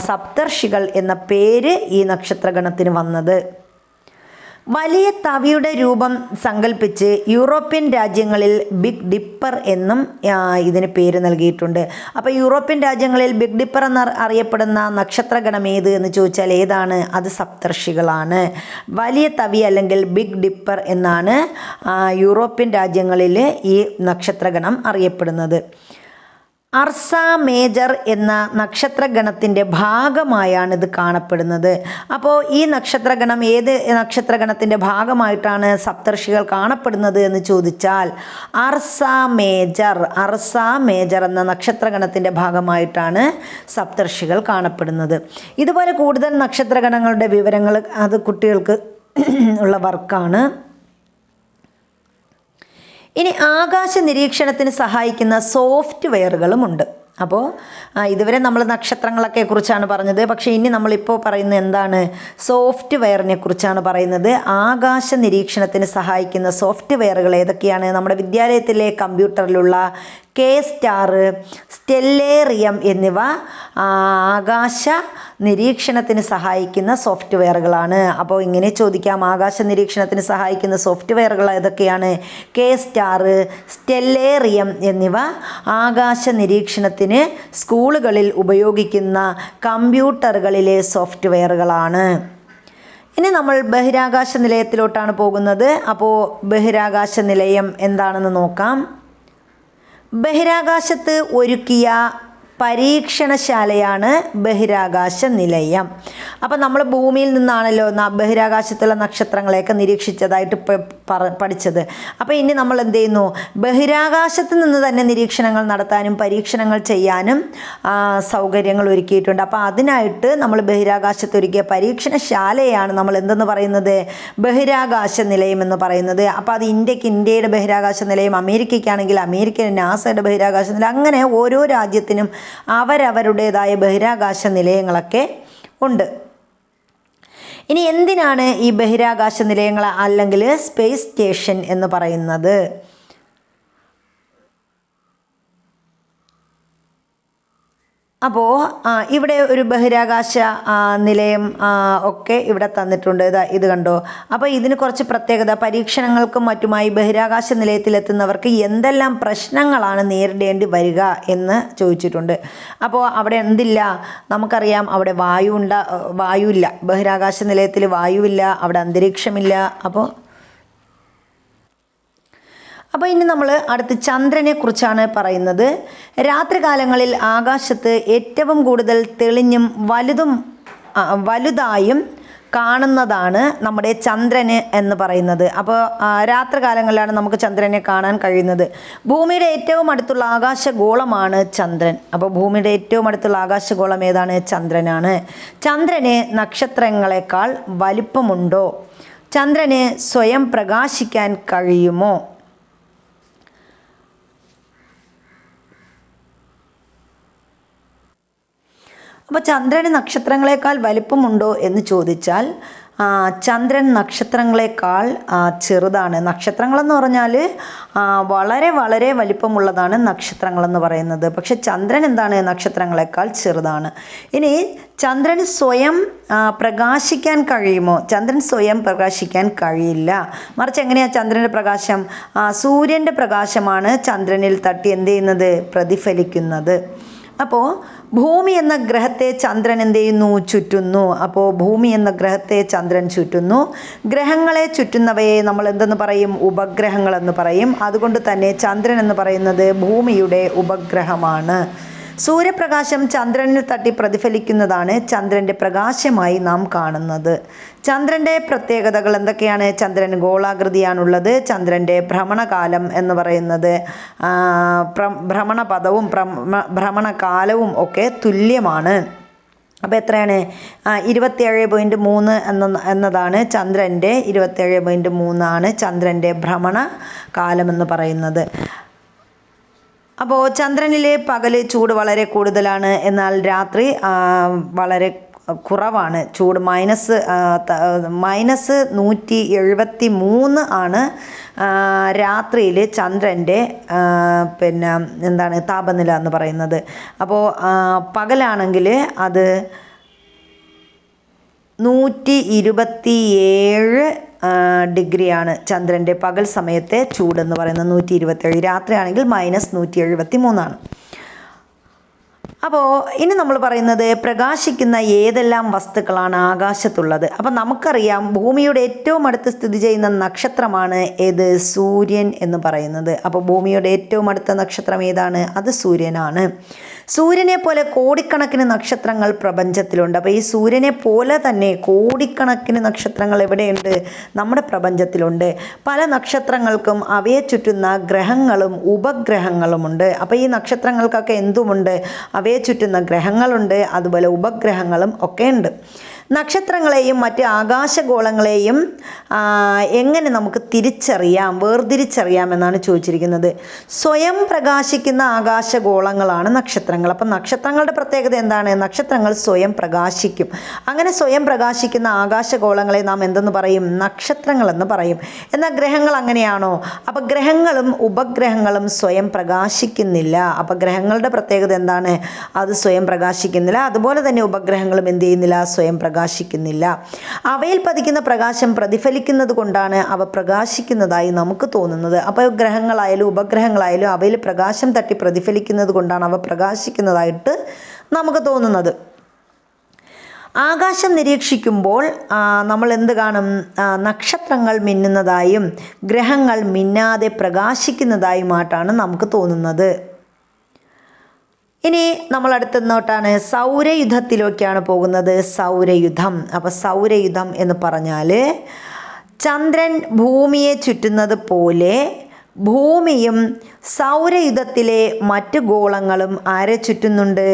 സപ്തർഷികൾ എന്ന പേര് ഈ നക്ഷത്രഗണത്തിന് വന്നത്. വലിയ തവിയുടെ രൂപം സങ്കല്പിച്ച് യൂറോപ്യൻ രാജ്യങ്ങളിൽ ബിഗ് ഡിപ്പർ എന്നും ഇതിന് പേര് നൽകിയിട്ടുണ്ട്. അപ്പോൾ യൂറോപ്യൻ രാജ്യങ്ങളിൽ ബിഗ് ഡിപ്പർ എന്ന് അറിയപ്പെടുന്ന നക്ഷത്രഗണം ഏത് എന്ന് ചോദിച്ചാൽ ഏതാണ്? അത് സപ്തർഷികളാണ്. വലിയ തവി അല്ലെങ്കിൽ ബിഗ് ഡിപ്പർ എന്നാണ് യൂറോപ്യൻ രാജ്യങ്ങളിൽ ഈ നക്ഷത്രഗണം അറിയപ്പെടുന്നത്. അർസ മേജർ എന്ന നക്ഷത്രഗണത്തിൻ്റെ ഭാഗമായാണ് ഇത് കാണപ്പെടുന്നത്. അപ്പോൾ ഈ നക്ഷത്രഗണം ഏത് നക്ഷത്രഗണത്തിൻ്റെ ഭാഗമായിട്ടാണ് സപ്തർഷികൾ കാണപ്പെടുന്നത് എന്ന് ചോദിച്ചാൽ അർസ മേജർ എന്ന നക്ഷത്രഗണത്തിൻ്റെ ഭാഗമായിട്ടാണ് സപ്തർഷികൾ കാണപ്പെടുന്നത്. ഇതുപോലെ കൂടുതൽ നക്ഷത്രഗണങ്ങളുടെ വിവരങ്ങൾ അത് കുട്ടികൾക്ക് ഉള്ള വർക്കാണ്. ഇനി ആകാശ നിരീക്ഷണത്തിന് സഹായിക്കുന്ന സോഫ്റ്റ്വെയറുകളുമുണ്ട്. അപ്പോൾ ഇതുവരെ നമ്മൾ നക്ഷത്രങ്ങളൊക്കെ കുറിച്ചാണ് പറഞ്ഞത്. പക്ഷേ ഇനി നമ്മളിപ്പോൾ പറയുന്നത് എന്താണ്? സോഫ്റ്റ്വെയറിനെ കുറിച്ചാണ് പറയുന്നത്. ആകാശ നിരീക്ഷണത്തിന് സഹായിക്കുന്ന സോഫ്റ്റ്വെയറുകൾ ഏതൊക്കെയാണ്? നമ്മുടെ വിദ്യാലയത്തിലെ കമ്പ്യൂട്ടറിലുള്ള K-STAR, സ്റ്റെല്ലേറിയം എന്നിവ ആകാശ നിരീക്ഷണത്തിന് സഹായിക്കുന്ന സോഫ്റ്റ്വെയറുകളാണ്. അപ്പോൾ ഇങ്ങനെ ചോദിക്കാം, ആകാശ നിരീക്ഷണത്തിന് സഹായിക്കുന്ന സോഫ്റ്റ്വെയറുകൾ ഏതൊക്കെയാണ്? K-STAR, സ്റ്റെല്ലേറിയം എന്നിവ ആകാശ നിരീക്ഷണത്തിന് സ്കൂളുകളിൽ ഉപയോഗിക്കുന്ന കമ്പ്യൂട്ടറുകളിലെ സോഫ്റ്റ്വെയറുകളാണ്. ഇനി നമ്മൾ ബഹിരാകാശ നിലയത്തിലോട്ടാണ് പോകുന്നത്. അപ്പോൾ ബഹിരാകാശ നിലയം എന്താണെന്ന് നോക്കാം. ബഹിരാകാശത്ത് ഒരുക്കിയ പരീക്ഷണശാലയാണ് ബഹിരാകാശ നിലയം. അപ്പം നമ്മൾ ഭൂമിയിൽ നിന്നാണല്ലോ ബഹിരാകാശത്തുള്ള നക്ഷത്രങ്ങളെയൊക്കെ നിരീക്ഷിച്ചതായിട്ട് പഠിച്ചത്. അപ്പോൾ ഇനി നമ്മൾ എന്ത് ചെയ്യുന്നു? ബഹിരാകാശത്ത് നിന്ന് തന്നെ നിരീക്ഷണങ്ങൾ നടത്താനും പരീക്ഷണങ്ങൾ ചെയ്യാനും സൗകര്യങ്ങൾ ഒരുക്കിയിട്ടുണ്ട്. അപ്പോൾ അതിനായിട്ട് നമ്മൾ ബഹിരാകാശത്ത് ഒരുക്കിയ പരീക്ഷണശാലയാണ് നമ്മൾ എന്തെന്ന് പറയുന്നത്? ബഹിരാകാശ നിലയം എന്ന് പറയുന്നത്. അപ്പോൾ അത് ഇന്ത്യയുടെ ബഹിരാകാശ നിലയം, അമേരിക്കയ്ക്കാണെങ്കിൽ അമേരിക്കൻ നാസയുടെ ബഹിരാകാശ നിലയം, അങ്ങനെ ഓരോ രാജ്യത്തിനും അവരവരുടേതായ ബഹിരാകാശ നിലയങ്ങളൊക്കെ ഉണ്ട്. ഇനി എന്തിനാണ് ഈ ബഹിരാകാശ നിലയങ്ങൾ അല്ലെങ്കിൽ സ്പേസ് സ്റ്റേഷൻ എന്ന് പറയുന്നത്? അപ്പോൾ ഇവിടെ ഒരു ബഹിരാകാശ നിലയം ഒക്കെ ഇവിടെ തന്നിട്ടുണ്ട്. ഇത് കണ്ടോ. അപ്പോൾ ഇതിന് കുറച്ച് പ്രത്യേകത, പരീക്ഷണങ്ങൾക്കും മറ്റുമായി ബഹിരാകാശ നിലയത്തിലെത്തുന്നവർക്ക് എന്തെല്ലാം പ്രശ്നങ്ങളാണ് നേരിടേണ്ടി വരിക എന്ന് ചോദിച്ചിട്ടുണ്ട്. അപ്പോൾ അവിടെ എന്തില്ല, നമുക്കറിയാം അവിടെ വായുവില്ല. ബഹിരാകാശ നിലയത്തിൽ വായുവില്ല, അവിടെ അന്തരീക്ഷമില്ല. അപ്പോൾ ഇനി നമ്മൾ അടുത്ത് ചന്ദ്രനെ കുറിച്ചാണ് പറയുന്നത്. രാത്രികാലങ്ങളിൽ ആകാശത്ത് ഏറ്റവും കൂടുതൽ തെളിഞ്ഞും വലുതായും കാണുന്നതാണ് നമ്മുടെ ചന്ദ്രന് എന്ന് പറയുന്നത്. അപ്പോൾ രാത്രികാലങ്ങളിലാണ് നമുക്ക് ചന്ദ്രനെ കാണാൻ കഴിയുന്നത്. ഭൂമിയുടെ ഏറ്റവും അടുത്തുള്ള ആകാശഗോളമാണ് ചന്ദ്രൻ. അപ്പോൾ ഭൂമിയുടെ ഏറ്റവും അടുത്തുള്ള ആകാശഗോളം ഏതാണ്? ചന്ദ്രനാണ്. ചന്ദ്രന് നക്ഷത്രങ്ങളെക്കാൾ വലിപ്പമുണ്ടോ? ചന്ദ്രന് സ്വയം പ്രകാശിക്കാൻ കഴിയുമോ? അപ്പോൾ ചന്ദ്രന് നക്ഷത്രങ്ങളെക്കാൾ വലിപ്പമുണ്ടോ എന്ന് ചോദിച്ചാൽ ചന്ദ്രൻ നക്ഷത്രങ്ങളെക്കാൾ ചെറുതാണ്. നക്ഷത്രങ്ങളെന്ന് പറഞ്ഞാൽ വളരെ വളരെ വലിപ്പമുള്ളതാണ് നക്ഷത്രങ്ങളെന്ന് പറയുന്നത്. പക്ഷെ ചന്ദ്രൻ എന്താണ്? നക്ഷത്രങ്ങളെക്കാൾ ചെറുതാണ്. ഇനി ചന്ദ്രന് സ്വയം പ്രകാശിക്കാൻ കഴിയുമോ? ചന്ദ്രൻ സ്വയം പ്രകാശിക്കാൻ കഴിയില്ല. മറിച്ച് എങ്ങനെയാണ് ചന്ദ്രൻ്റെ പ്രകാശം? സൂര്യൻ്റെ പ്രകാശമാണ് ചന്ദ്രനിൽ തട്ടി എന്ത് ചെയ്യുന്നത്? പ്രതിഫലിക്കുന്നത്. അപ്പോൾ ഭൂമി എന്ന ഗ്രഹത്തെ ചന്ദ്രൻ എന്ത് ചെയ്യുന്നു? ചുറ്റുന്നു. അപ്പോൾ ഭൂമി എന്ന ഗ്രഹത്തെ ചന്ദ്രൻ ചുറ്റുന്നു. ഗ്രഹങ്ങളെ ചുറ്റുന്നവയെ നമ്മൾ എന്തെന്ന് പറയും? ഉപഗ്രഹങ്ങളെന്ന് പറയും. അതുകൊണ്ട് തന്നെ ചന്ദ്രൻ എന്ന് പറയുന്നത് ഭൂമിയുടെ ഉപഗ്രഹമാണ്. സൂര്യപ്രകാശം ചന്ദ്രനിൽ തട്ടി പ്രതിഫലിക്കുന്നതാണ് ചന്ദ്രൻ്റെ പ്രകാശമായി നാം കാണുന്നത്. ചന്ദ്രൻ്റെ പ്രത്യേകതകൾ എന്തൊക്കെയാണ്? ചന്ദ്രൻ ഗോളാകൃതിയാണുള്ളത്. ചന്ദ്രൻ്റെ ഭ്രമണകാലം എന്ന് പറയുന്നത് ഭ്രമണപഥവും ഭ്രമണകാലവും ഒക്കെ തുല്യമാണ്. അപ്പോൾ എത്രയാണ്? 27.3 എന്നതാണ് ചന്ദ്രൻ്റെ 27.3 ചന്ദ്രൻ്റെ ഭ്രമണകാലം എന്ന് പറയുന്നത്. അപ്പോൾ ചന്ദ്രനിലെ പകൽ ചൂട് വളരെ കൂടുതലാണ്, എന്നാൽ രാത്രി വളരെ കുറവാണ്. ചൂട് -173 ആണ് രാത്രിയിൽ ചന്ദ്രൻ്റെ താപനില എന്ന് പറയുന്നത്. അപ്പോൾ പകലാണെങ്കിൽ അത് 127 ഡിഗ്രിയാണ് ചന്ദ്രൻ്റെ പകൽ സമയത്തെ ചൂടെന്ന് പറയുന്നത്. 127. രാത്രിയാണെങ്കിൽ -173 ആണ്. അപ്പോൾ ഇനി നമ്മൾ പറയുന്നത് പ്രകാശിക്കുന്ന ഏതെല്ലാം വസ്തുക്കളാണ് ആകാശത്തുള്ളത്. അപ്പം നമുക്കറിയാം ഭൂമിയുടെ ഏറ്റവും അടുത്ത് സ്ഥിതി ചെയ്യുന്ന നക്ഷത്രമാണ് ഏത്? സൂര്യൻ എന്ന് പറയുന്നത്. അപ്പോൾ ഭൂമിയുടെ ഏറ്റവും അടുത്ത നക്ഷത്രം ഏതാണ്? അത് സൂര്യനാണ്. സൂര്യനെ പോലെ കോടിക്കണക്കിന് നക്ഷത്രങ്ങൾ പ്രപഞ്ചത്തിലുണ്ട്. അപ്പോൾ ഈ സൂര്യനെ പോലെ തന്നെ കോടിക്കണക്കിന് നക്ഷത്രങ്ങൾ എവിടെയുണ്ട്? നമ്മുടെ പ്രപഞ്ചത്തിലുണ്ട്. പല നക്ഷത്രങ്ങൾക്കും അവയെ ചുറ്റുന്ന ഗ്രഹങ്ങളും ഉപഗ്രഹങ്ങളുമുണ്ട്. അപ്പോൾ ഈ നക്ഷത്രങ്ങൾക്കൊക്കെ എന്തുമുണ്ട്? അവയെ ചുറ്റുന്ന ഗ്രഹങ്ങളുണ്ട്, അതുപോലെ ഉപഗ്രഹങ്ങളും ഒക്കെ ഉണ്ട്. നക്ഷത്രങ്ങളെയും മറ്റ് ആകാശഗോളങ്ങളെയും എങ്ങനെ നമുക്ക് വേർതിരിച്ചറിയാം എന്നാണ് ചോദിച്ചിരിക്കുന്നത്. സ്വയം പ്രകാശിക്കുന്ന ആകാശഗോളങ്ങളാണ് നക്ഷത്രങ്ങൾ. അപ്പം നക്ഷത്രങ്ങളുടെ പ്രത്യേകത എന്താണ്? നക്ഷത്രങ്ങൾ സ്വയം പ്രകാശിക്കും. അങ്ങനെ സ്വയം പ്രകാശിക്കുന്ന ആകാശഗോളങ്ങളെ നാം എന്തെന്ന് പറയും? നക്ഷത്രങ്ങളെന്ന് പറയും. എന്നാൽ ഗ്രഹങ്ങൾ അങ്ങനെയാണോ? അപ്പം ഗ്രഹങ്ങളും ഉപഗ്രഹങ്ങളും സ്വയം പ്രകാശിക്കുന്നില്ല. അപ്പം ഗ്രഹങ്ങളുടെ പ്രത്യേകത എന്താണ്? അത് സ്വയം പ്രകാശിക്കുന്നില്ല. അതുപോലെ തന്നെ ഉപഗ്രഹങ്ങളും എന്ത് ചെയ്യുന്നില്ല? സ്വയം പ്രകാശിക്കുന്നില്ല. അവയിൽ പതിക്കുന്ന പ്രകാശം പ്രതിഫലിക്കുന്നത് കൊണ്ടാണ് അവ പ്രകാശിക്കുന്നതായി നമുക്ക് തോന്നുന്നത്. അപ്പോൾ ഗ്രഹങ്ങളായാലും ഉപഗ്രഹങ്ങളായാലും അവയിൽ പ്രകാശം തട്ടി പ്രതിഫലിക്കുന്നത് കൊണ്ടാണ് അവ പ്രകാശിക്കുന്നതായിട്ട് നമുക്ക് തോന്നുന്നത്. ആകാശം നിരീക്ഷിക്കുമ്പോൾ നമ്മൾ എന്ത് കാണും? നക്ഷത്രങ്ങൾ മിന്നുന്നതായും ഗ്രഹങ്ങൾ മിന്നാതെ പ്രകാശിക്കുന്നതായുമായിട്ടാണ് നമുക്ക് തോന്നുന്നത്. ഇനി നമ്മൾ അടുത്തെന്നോട്ടാണ് സൗരയുധത്തിലേക്കാണ് പോകുന്നത്. സൗരയുധം. അപ്പോൾ സൗരയുധം എന്ന് പറഞ്ഞാൽ ചന്ദ്രൻ ഭൂമിയെ ചുറ്റുന്നത് പോലെ ഭൂമിയും സൗരയുധത്തിലെ മറ്റു ഗോളങ്ങളും ആരെ ചുറ്റുന്നുണ്ട്?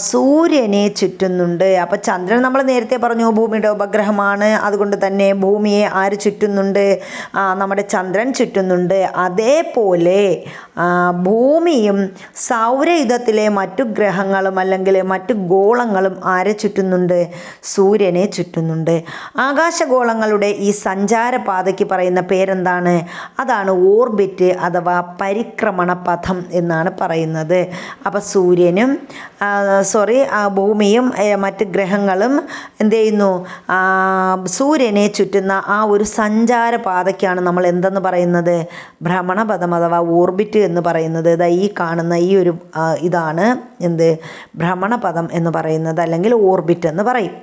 സൂര്യനെ ചുറ്റുന്നുണ്ട്. അപ്പോൾ ചന്ദ്രൻ നമ്മൾ നേരത്തെ പറഞ്ഞു ഭൂമിയുടെ ഉപഗ്രഹമാണ്. അതുകൊണ്ട് തന്നെ ഭൂമിയെ ആര് ചുറ്റുന്നുണ്ട്? നമ്മുടെ ചന്ദ്രൻ ചുറ്റുന്നുണ്ട്. അതേപോലെ ഭൂമിയും സൗരയുധത്തിലെ മറ്റു ഗ്രഹങ്ങളും അല്ലെങ്കിൽ മറ്റു ഗോളങ്ങളും ആരെ ചുറ്റുന്നുണ്ട്? സൂര്യനെ ചുറ്റുന്നുണ്ട്. ആകാശഗോളങ്ങളുടെ ഈ സഞ്ചാരപാതയ്ക്ക് പറയുന്ന പേരെന്താണ്? അതാണ് ഓർബിറ്റ് അഥവാ പരിക്രമണ പഥം എന്നാണ് പറയുന്നത്. അപ്പോൾ സൂര്യനും ഭൂമിയും മറ്റ് ഗ്രഹങ്ങളും എന്ത് ചെയ്യുന്നു, സൂര്യനെ ചുറ്റുന്ന ആ ഒരു സഞ്ചാരപാതയ്ക്കാണ് നമ്മൾ എന്തെന്ന് പറയുന്നത്, ഭ്രമണപഥം അഥവാ ഓർബിറ്റ് എന്ന് പറയുന്നത്. ഈ കാണുന്ന ഈ ഒരു ഇതാണ് എന്ത്, ഭ്രമണപഥം എന്ന് പറയുന്നത്, അല്ലെങ്കിൽ ഓർബിറ്റ് എന്ന് പറയും.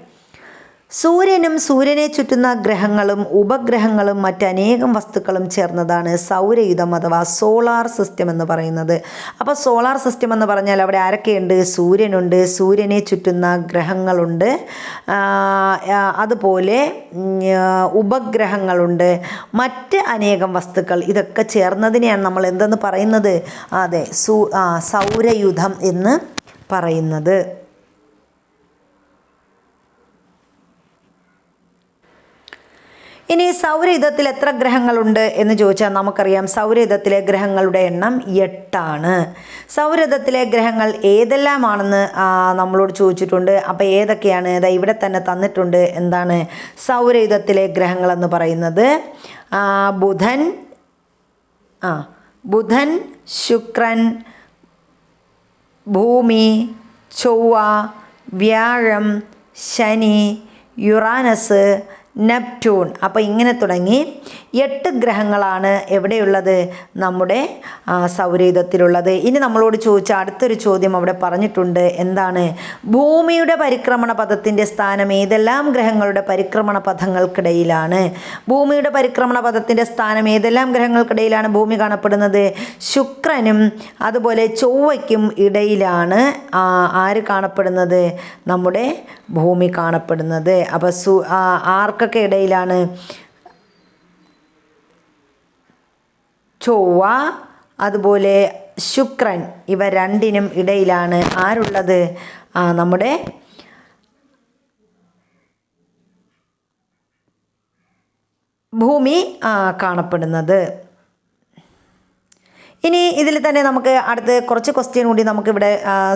സൂര്യനും സൂര്യനെ ചുറ്റുന്ന ഗ്രഹങ്ങളും ഉപഗ്രഹങ്ങളും മറ്റനേകം വസ്തുക്കളും ചേർന്നതാണ് സൗരയുധം അഥവാ സോളാർ സിസ്റ്റം എന്ന് പറയുന്നത്. അപ്പോൾ സോളാർ സിസ്റ്റം എന്ന് പറഞ്ഞാൽ അവിടെ ആരൊക്കെയുണ്ട്, സൂര്യനുണ്ട്, സൂര്യനെ ചുറ്റുന്ന ഗ്രഹങ്ങളുണ്ട്, അതുപോലെ ഉപഗ്രഹങ്ങളുണ്ട്, മറ്റ് അനേകം വസ്തുക്കൾ, ഇതൊക്കെ ചേർന്നതിനെയാണ് നമ്മൾ എന്തെന്ന് പറയുന്നത്, അതെ സൗരയുധം എന്ന് പറയുന്നത്. ഇനി സൗരയുധത്തിൽ എത്ര ഗ്രഹങ്ങളുണ്ട് എന്ന് ചോദിച്ചാൽ നമുക്കറിയാം, സൗരയുധത്തിലെ ഗ്രഹങ്ങളുടെ എണ്ണം 8 സൗരയുധത്തിലെ ഗ്രഹങ്ങൾ ഏതെല്ലാമാണെന്ന് നമ്മളോട് ചോദിച്ചിട്ടുണ്ട്. അപ്പോൾ ഏതൊക്കെയാണ്, ഇവിടെ തന്നെ തന്നിട്ടുണ്ട്. എന്താണ് സൗരയുധത്തിലെ ഗ്രഹങ്ങളെന്ന് പറയുന്നത്? ബുധൻ, ശുക്രൻ, ഭൂമി, ചൊവ്വ, വ്യാഴം, ശനി, യുറാനസ്, നെപ്റ്റ്യൂൺ. അപ്പോൾ ഇങ്ങനെ തുടങ്ങി 8 ഗ്രഹങ്ങളാണ് എവിടെയുള്ളത്, നമ്മുടെ സൗരയുധത്തിലുള്ളത്. ഇനി നമ്മളോട് ചോദിച്ച അടുത്തൊരു ചോദ്യം അവിടെ പറഞ്ഞിട്ടുണ്ട്. എന്താണ്, ഭൂമിയുടെ പരിക്രമണ പഥത്തിൻ്റെ സ്ഥാനം ഏതെല്ലാം ഗ്രഹങ്ങളുടെ പരിക്രമണ പഥങ്ങൾക്കിടയിലാണ്? ഭൂമിയുടെ പരിക്രമണ പഥത്തിൻ്റെ സ്ഥാനം ഏതെല്ലാം ഗ്രഹങ്ങൾക്കിടയിലാണ് ഭൂമി കാണപ്പെടുന്നത്? ശുക്രനും അതുപോലെ ചൊവ്വയ്ക്കും ഇടയിലാണ് ആര് കാണപ്പെടുന്നത്, നമ്മുടെ ഭൂമി കാണപ്പെടുന്നത്. അപ്പോൾ ആർക്കൊക്കെ ഇടയിലാണ്? ചൊവ്വ അതുപോലെ ശുക്രൻ, ഇവ രണ്ടിനും ഇടയിലാണ് ആരുള്ളത്, നമ്മുടെ ഭൂമി കാണപ്പെടുന്നത്. ഇനി ഇതിൽ തന്നെ നമുക്ക് അടുത്ത് കുറച്ച് ക്വസ്റ്റ്യൻ കൂടി നമുക്കിവിടെ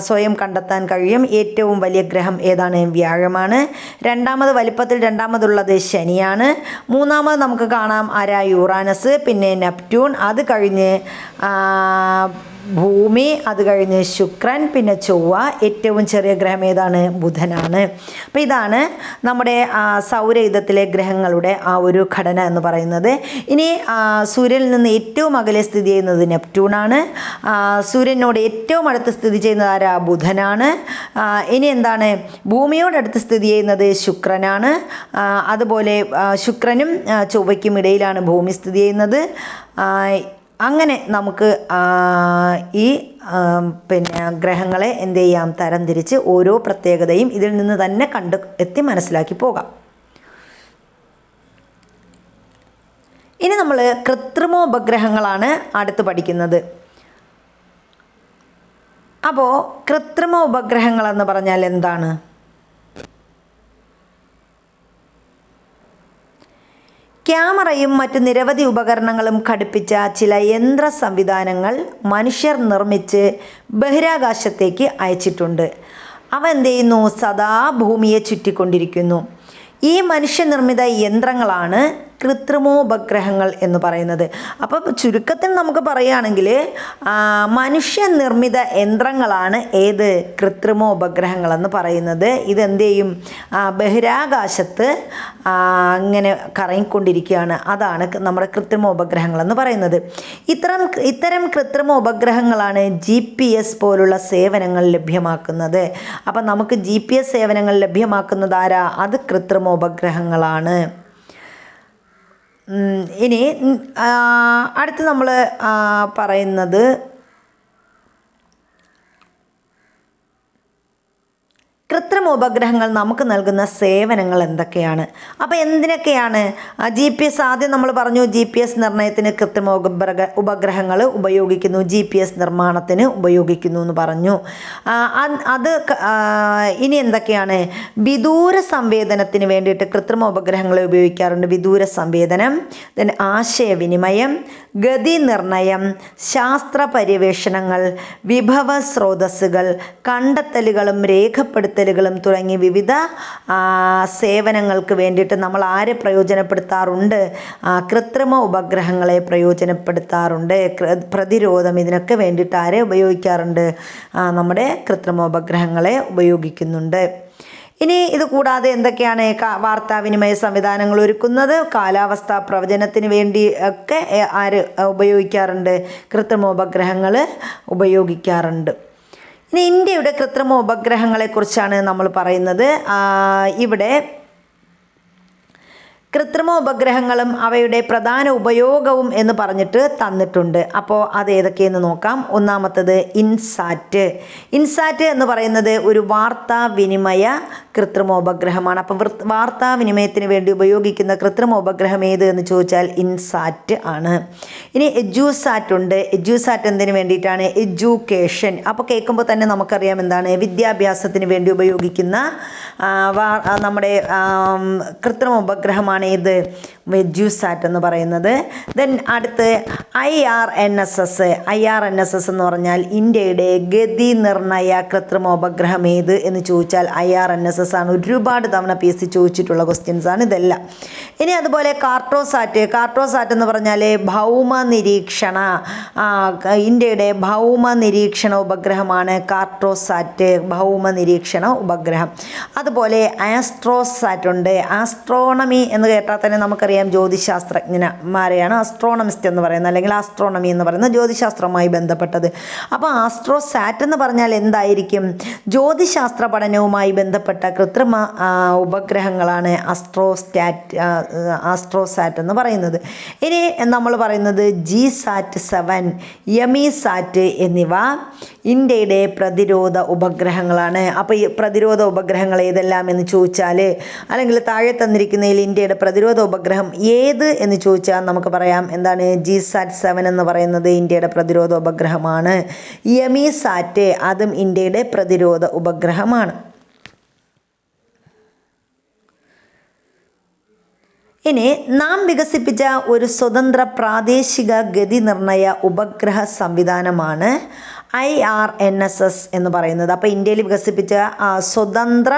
സ്വയം കണ്ടെത്താൻ കഴിയും. ഏറ്റവും വലിയ ഗ്രഹം ഏതാണ്? വ്യാഴമാണ്. രണ്ടാമത് വലിപ്പത്തിൽ രണ്ടാമതുള്ളത് ശനിയാണ്. മൂന്നാമത് നമുക്ക് കാണാം യുറാനസ്, പിന്നെ നെപ്റ്റ്യൂൺ, അത് കഴിഞ്ഞ് ഭൂമി, അത് കഴിഞ്ഞ് ശുക്രൻ, പിന്നെ ചൊവ്വ. ഏറ്റവും ചെറിയ ഗ്രഹം ഏതാണ്? ബുധനാണ്. അപ്പോൾ ഇതാണ് നമ്മുടെ സൗരയുധത്തിലെ ഗ്രഹങ്ങളുടെ ഒരു ഘടന എന്ന് പറയുന്നത്. ഇനി സൂര്യനിൽ നിന്ന് ഏറ്റവും അകലെ സ്ഥിതി ചെയ്യുന്നത് നെപ്റ്റ്യൂണാണ്. സൂര്യനോട് ഏറ്റവും അടുത്ത് സ്ഥിതി ചെയ്യുന്നത് ബുധനാണ്. ഇനി എന്താണ്, ഭൂമിയോടടുത്ത് സ്ഥിതി ചെയ്യുന്നത് ശുക്രനാണ്. അതുപോലെ ശുക്രനും ചൊവ്വയ്ക്കും ഇടയിലാണ് ഭൂമി സ്ഥിതി ചെയ്യുന്നത്. അങ്ങനെ നമുക്ക് ഈ പിന്നെ ഗ്രഹങ്ങളെ എന്ത് ചെയ്യാം, തരംതിരിച്ച് ഓരോ പ്രത്യേകതയും ഇതിൽ നിന്ന് തന്നെ എത്തി മനസ്സിലാക്കി പോകാം. ഇനി നമ്മൾ കൃത്രിമോപഗ്രഹങ്ങളാണ് അടുത്ത് പഠിക്കുന്നത്. അപ്പോൾ കൃത്രിമോപഗ്രഹങ്ങളെന്ന് പറഞ്ഞാൽ എന്താണ്? ക്യാമറയും മറ്റ് നിരവധി ഉപകരണങ്ങളും ഘടിപ്പിച്ച ചില യന്ത്ര സംവിധാനങ്ങൾ മനുഷ്യർ നിർമ്മിച്ച് ബഹിരാകാശത്തേക്ക് അയച്ചിട്ടുണ്ട്. അവ എന്ത് ചെയ്യുന്നു? സദാ ഭൂമിയെ ചുറ്റിക്കൊണ്ടിരിക്കുന്നു. ഈ മനുഷ്യനിർമ്മിത യന്ത്രങ്ങളാണ് കൃത്രിമോപഗ്രഹങ്ങൾ എന്ന് പറയുന്നത്. അപ്പോൾ ചുരുക്കത്തിൽ നമുക്ക് പറയുകയാണെങ്കിൽ മനുഷ്യനിർമ്മിത യന്ത്രങ്ങളാണ് ഏത്, കൃത്രിമോപഗ്രഹങ്ങൾ എന്ന് പറയുന്നത്. ഇതെന്ത് ചെയ്യും, ബഹിരാകാശത്ത് ഇങ്ങനെ കറങ്ങിക്കൊണ്ടിരിക്കുകയാണ്. അതാണ് നമ്മുടെ കൃത്രിമോപഗ്രഹങ്ങൾ എന്ന് പറയുന്നത്. ഇത്തരം കൃത്രിമോപഗ്രഹങ്ങളാണ് GPS പോലുള്ള സേവനങ്ങൾ ലഭ്യമാക്കുന്നത്. അപ്പം നമുക്ക് GPS സേവനങ്ങൾ ലഭ്യമാക്കുന്നത് ആരാ? അത് കൃത്രിമോപഗ്രഹങ്ങളാണ്. ഇനി അടുത്ത് നമ്മൾ പറയുന്നത് കൃത്രിമോപഗ്രഹങ്ങൾ നമുക്ക് നൽകുന്ന സേവനങ്ങൾ എന്തൊക്കെയാണ്? അപ്പോൾ എന്തിനൊക്കെയാണ്? GPS ആദ്യം നമ്മൾ പറഞ്ഞു, GPS നിർണ്ണയത്തിന് ഉപഗ്രഹങ്ങൾ ഉപയോഗിക്കുന്നു, GPS നിർമ്മാണത്തിന് ഉപയോഗിക്കുന്നു എന്ന് പറഞ്ഞു. അത് ഇനി എന്തൊക്കെയാണ്? വിദൂര സംവേദനത്തിന് വേണ്ടിയിട്ട് കൃത്രിമോപഗ്രഹങ്ങളെ ഉപയോഗിക്കാറുണ്ട്. വിദൂര സംവേദനം, ആശയവിനിമയം, ഗതി നിർണയം, ശാസ്ത്ര പര്യവേഷണങ്ങൾ, വിഭവ സ്രോതസ്സുകൾ, കണ്ടെത്തലുകളും രേഖപ്പെടുത്തലും ചാനലുകളും തുടങ്ങി വിവിധ സേവനങ്ങൾക്ക് വേണ്ടിയിട്ട് നമ്മൾ ആരെ പ്രയോജനപ്പെടുത്താറുണ്ട്? കൃത്രിമ ഉപഗ്രഹങ്ങളെ പ്രയോജനപ്പെടുത്താറുണ്ട്. പ്രതിരോധം ഇതിനൊക്കെ വേണ്ടിയിട്ട് ആരെ ഉപയോഗിക്കാറുണ്ട്? നമ്മുടെ കൃത്രിമ ഉപഗ്രഹങ്ങളെ ഉപയോഗിക്കുന്നുണ്ട്. ഇനി ഇത് കൂടാതെ എന്തൊക്കെയാണ് വാർത്താവിനിമയ സംവിധാനങ്ങൾ ഒരുക്കുന്നത്? കാലാവസ്ഥാ പ്രവചനത്തിന് വേണ്ടി ഒക്കെ ആര് ഉപയോഗിക്കാറുണ്ട്? കൃത്രിമ ഉപഗ്രഹങ്ങൾ ഉപയോഗിക്കാറുണ്ട്. ഇനി ഇന്ത്യയുടെ കൃത്രിമ ഉപഗ്രഹങ്ങളെക്കുറിച്ചാണ് നമ്മൾ പറയുന്നത്. ഇവിടെ കൃത്രിമ ഉപഗ്രഹങ്ങളും അവയുടെ പ്രധാന ഉപയോഗവും എന്ന് പറഞ്ഞിട്ട് തന്നിട്ടുണ്ട്. അപ്പോൾ അത് ഏതൊക്കെയെന്ന് നോക്കാം. ഒന്നാമത്തത് ഇൻസാറ്റ്. ഇൻസാറ്റ് എന്ന് പറയുന്നത് ഒരു വാർത്താവിനിമയ കൃത്രിമ ഉപഗ്രഹമാണ്. അപ്പോൾ വാർത്താവിനിമയത്തിന് വേണ്ടി ഉപയോഗിക്കുന്ന കൃത്രിമ ഉപഗ്രഹം ഏത് എന്ന് ചോദിച്ചാൽ ഇൻസാറ്റ് ആണ്. ഇനി എജ്യൂസാറ്റ് ഉണ്ട്. എജ്യൂസാറ്റ് എന്തിനു വേണ്ടിയിട്ടാണ്? എഡ്യൂക്കേഷൻ. അപ്പോൾ കേൾക്കുമ്പോൾ തന്നെ നമുക്കറിയാം എന്താണ്? വിദ്യാഭ്യാസത്തിന് വേണ്ടി ഉപയോഗിക്കുന്ന നമ്മുടെ കൃത്രിമ ഉപഗ്രഹമാണ് ഇത് എജ്യൂസാറ്റ് എന്ന് പറയുന്നത്. ദെൻ അടുത്ത് IRNSS. IRNSS എന്ന് പറഞ്ഞാൽ ഇന്ത്യയുടെ ഗതി നിർണയ കൃത്രിമ ഉപഗ്രഹം ഏത് എന്ന് ചോദിച്ചാൽ IRNSS ആണ്. ഒരുപാട് തവണ PSC ചോദിച്ചിട്ടുള്ള ക്വസ്റ്റ്യൻസ് ആണ് ഇതെല്ലാം. ഇനി അതുപോലെ കാർട്ടോസാറ്റ്. കാർട്ടോസാറ്റ് എന്ന് പറഞ്ഞാൽ ഭൗമ നിരീക്ഷണ ഇന്ത്യയുടെ ഭൗമ നിരീക്ഷണ ഉപഗ്രഹമാണ് കാർട്ടോസാറ്റ്. ഭൗമ നിരീക്ഷണ ഉപഗ്രഹം. അതുപോലെ ആസ്ട്രോസാറ്റ് ഉണ്ട്. ആസ്ട്രോണമി എന്ന് കേട്ടാൽ തന്നെ നമുക്കറിയാം ജ്യോതിശാസ്ത്രജ്ഞന്മാരെയാണ് ആസ്ട്രോണമിസ്റ്റ് എന്ന് പറയുന്നത്, അല്ലെങ്കിൽ ആസ്ട്രോണമി എന്ന് പറയുന്നത് ജ്യോതിശാസ്ത്രവുമായി ബന്ധപ്പെട്ടത്. അപ്പോൾ ആസ്ട്രോസാറ്റ് എന്ന് പറഞ്ഞാൽ എന്തായിരിക്കും? ജ്യോതിശാസ്ത്ര പഠനവുമായി ബന്ധപ്പെട്ട കൃത്രിമ ഉപഗ്രഹങ്ങളാണ് ആസ്ട്രോസാറ്റ് എന്ന് പറയുന്നത്. ഇനി നമ്മൾ പറയുന്നത് GSAT 7, യമീസാറ്റ് എന്നിവ ഇന്ത്യയുടെ പ്രതിരോധ ഉപഗ്രഹങ്ങളാണ്. അപ്പോൾ ഈ പ്രതിരോധ ഉപഗ്രഹങ്ങൾ ഏതെല്ലാം എന്ന് ചോദിച്ചാൽ, അല്ലെങ്കിൽ താഴെ തന്നിരിക്കുന്നതിൽ ഇന്ത്യയുടെ പ്രതിരോധ ഉപഗ്രഹം ഏത് എന്ന് ചോദിച്ചാൽ നമുക്ക് പറയാം എന്താണ്? GSAT 7 എന്ന് പറയുന്നത് ഇന്ത്യയുടെ പ്രതിരോധ ഉപഗ്രഹമാണ്. യമീസാറ്റ് അതും ഇന്ത്യയുടെ പ്രതിരോധ ഉപഗ്രഹമാണ്. ഇനി നാം വികസിപ്പിച്ച ഒരു സ്വതന്ത്ര പ്രാദേശിക ഗതി നിർണയ ഉപഗ്രഹ സംവിധാനമാണ് IRNSS എന്ന് പറയുന്നത്. അപ്പോൾ ഇന്ത്യയിൽ വികസിപ്പിച്ച സ്വതന്ത്ര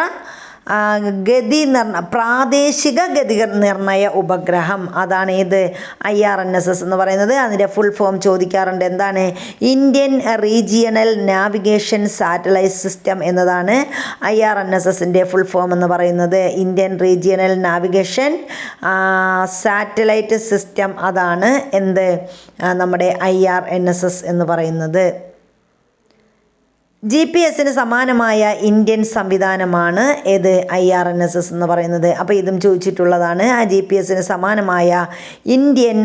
പ്രാദേശിക ഗതി നിർണയ ഉപഗ്രഹം അതാണ് ഏത്? IRNSS എന്ന് പറയുന്നത്. അതിൻ്റെ ഫുൾ ഫോം ചോദിക്കാറുണ്ട്. എന്താണ്? Indian regional navigation satellite system എന്നതാണ് IRNSSൻ്റെ ഫുൾ ഫോം എന്ന് പറയുന്നത്. Indian regional navigation satellite system അതാണ് എന്ത്? നമ്മുടെ IRNSS എന്ന് പറയുന്നത്. GPS-ന് സമാനമായ ഇന്ത്യൻ സംവിധാനമാണ് ഏത്? IRNSS എന്ന് പറയുന്നത്. അപ്പോൾ ഇതും ചോദിച്ചിട്ടുള്ളതാണ്. ആ GPS-ന് സമാനമായ ഇന്ത്യൻ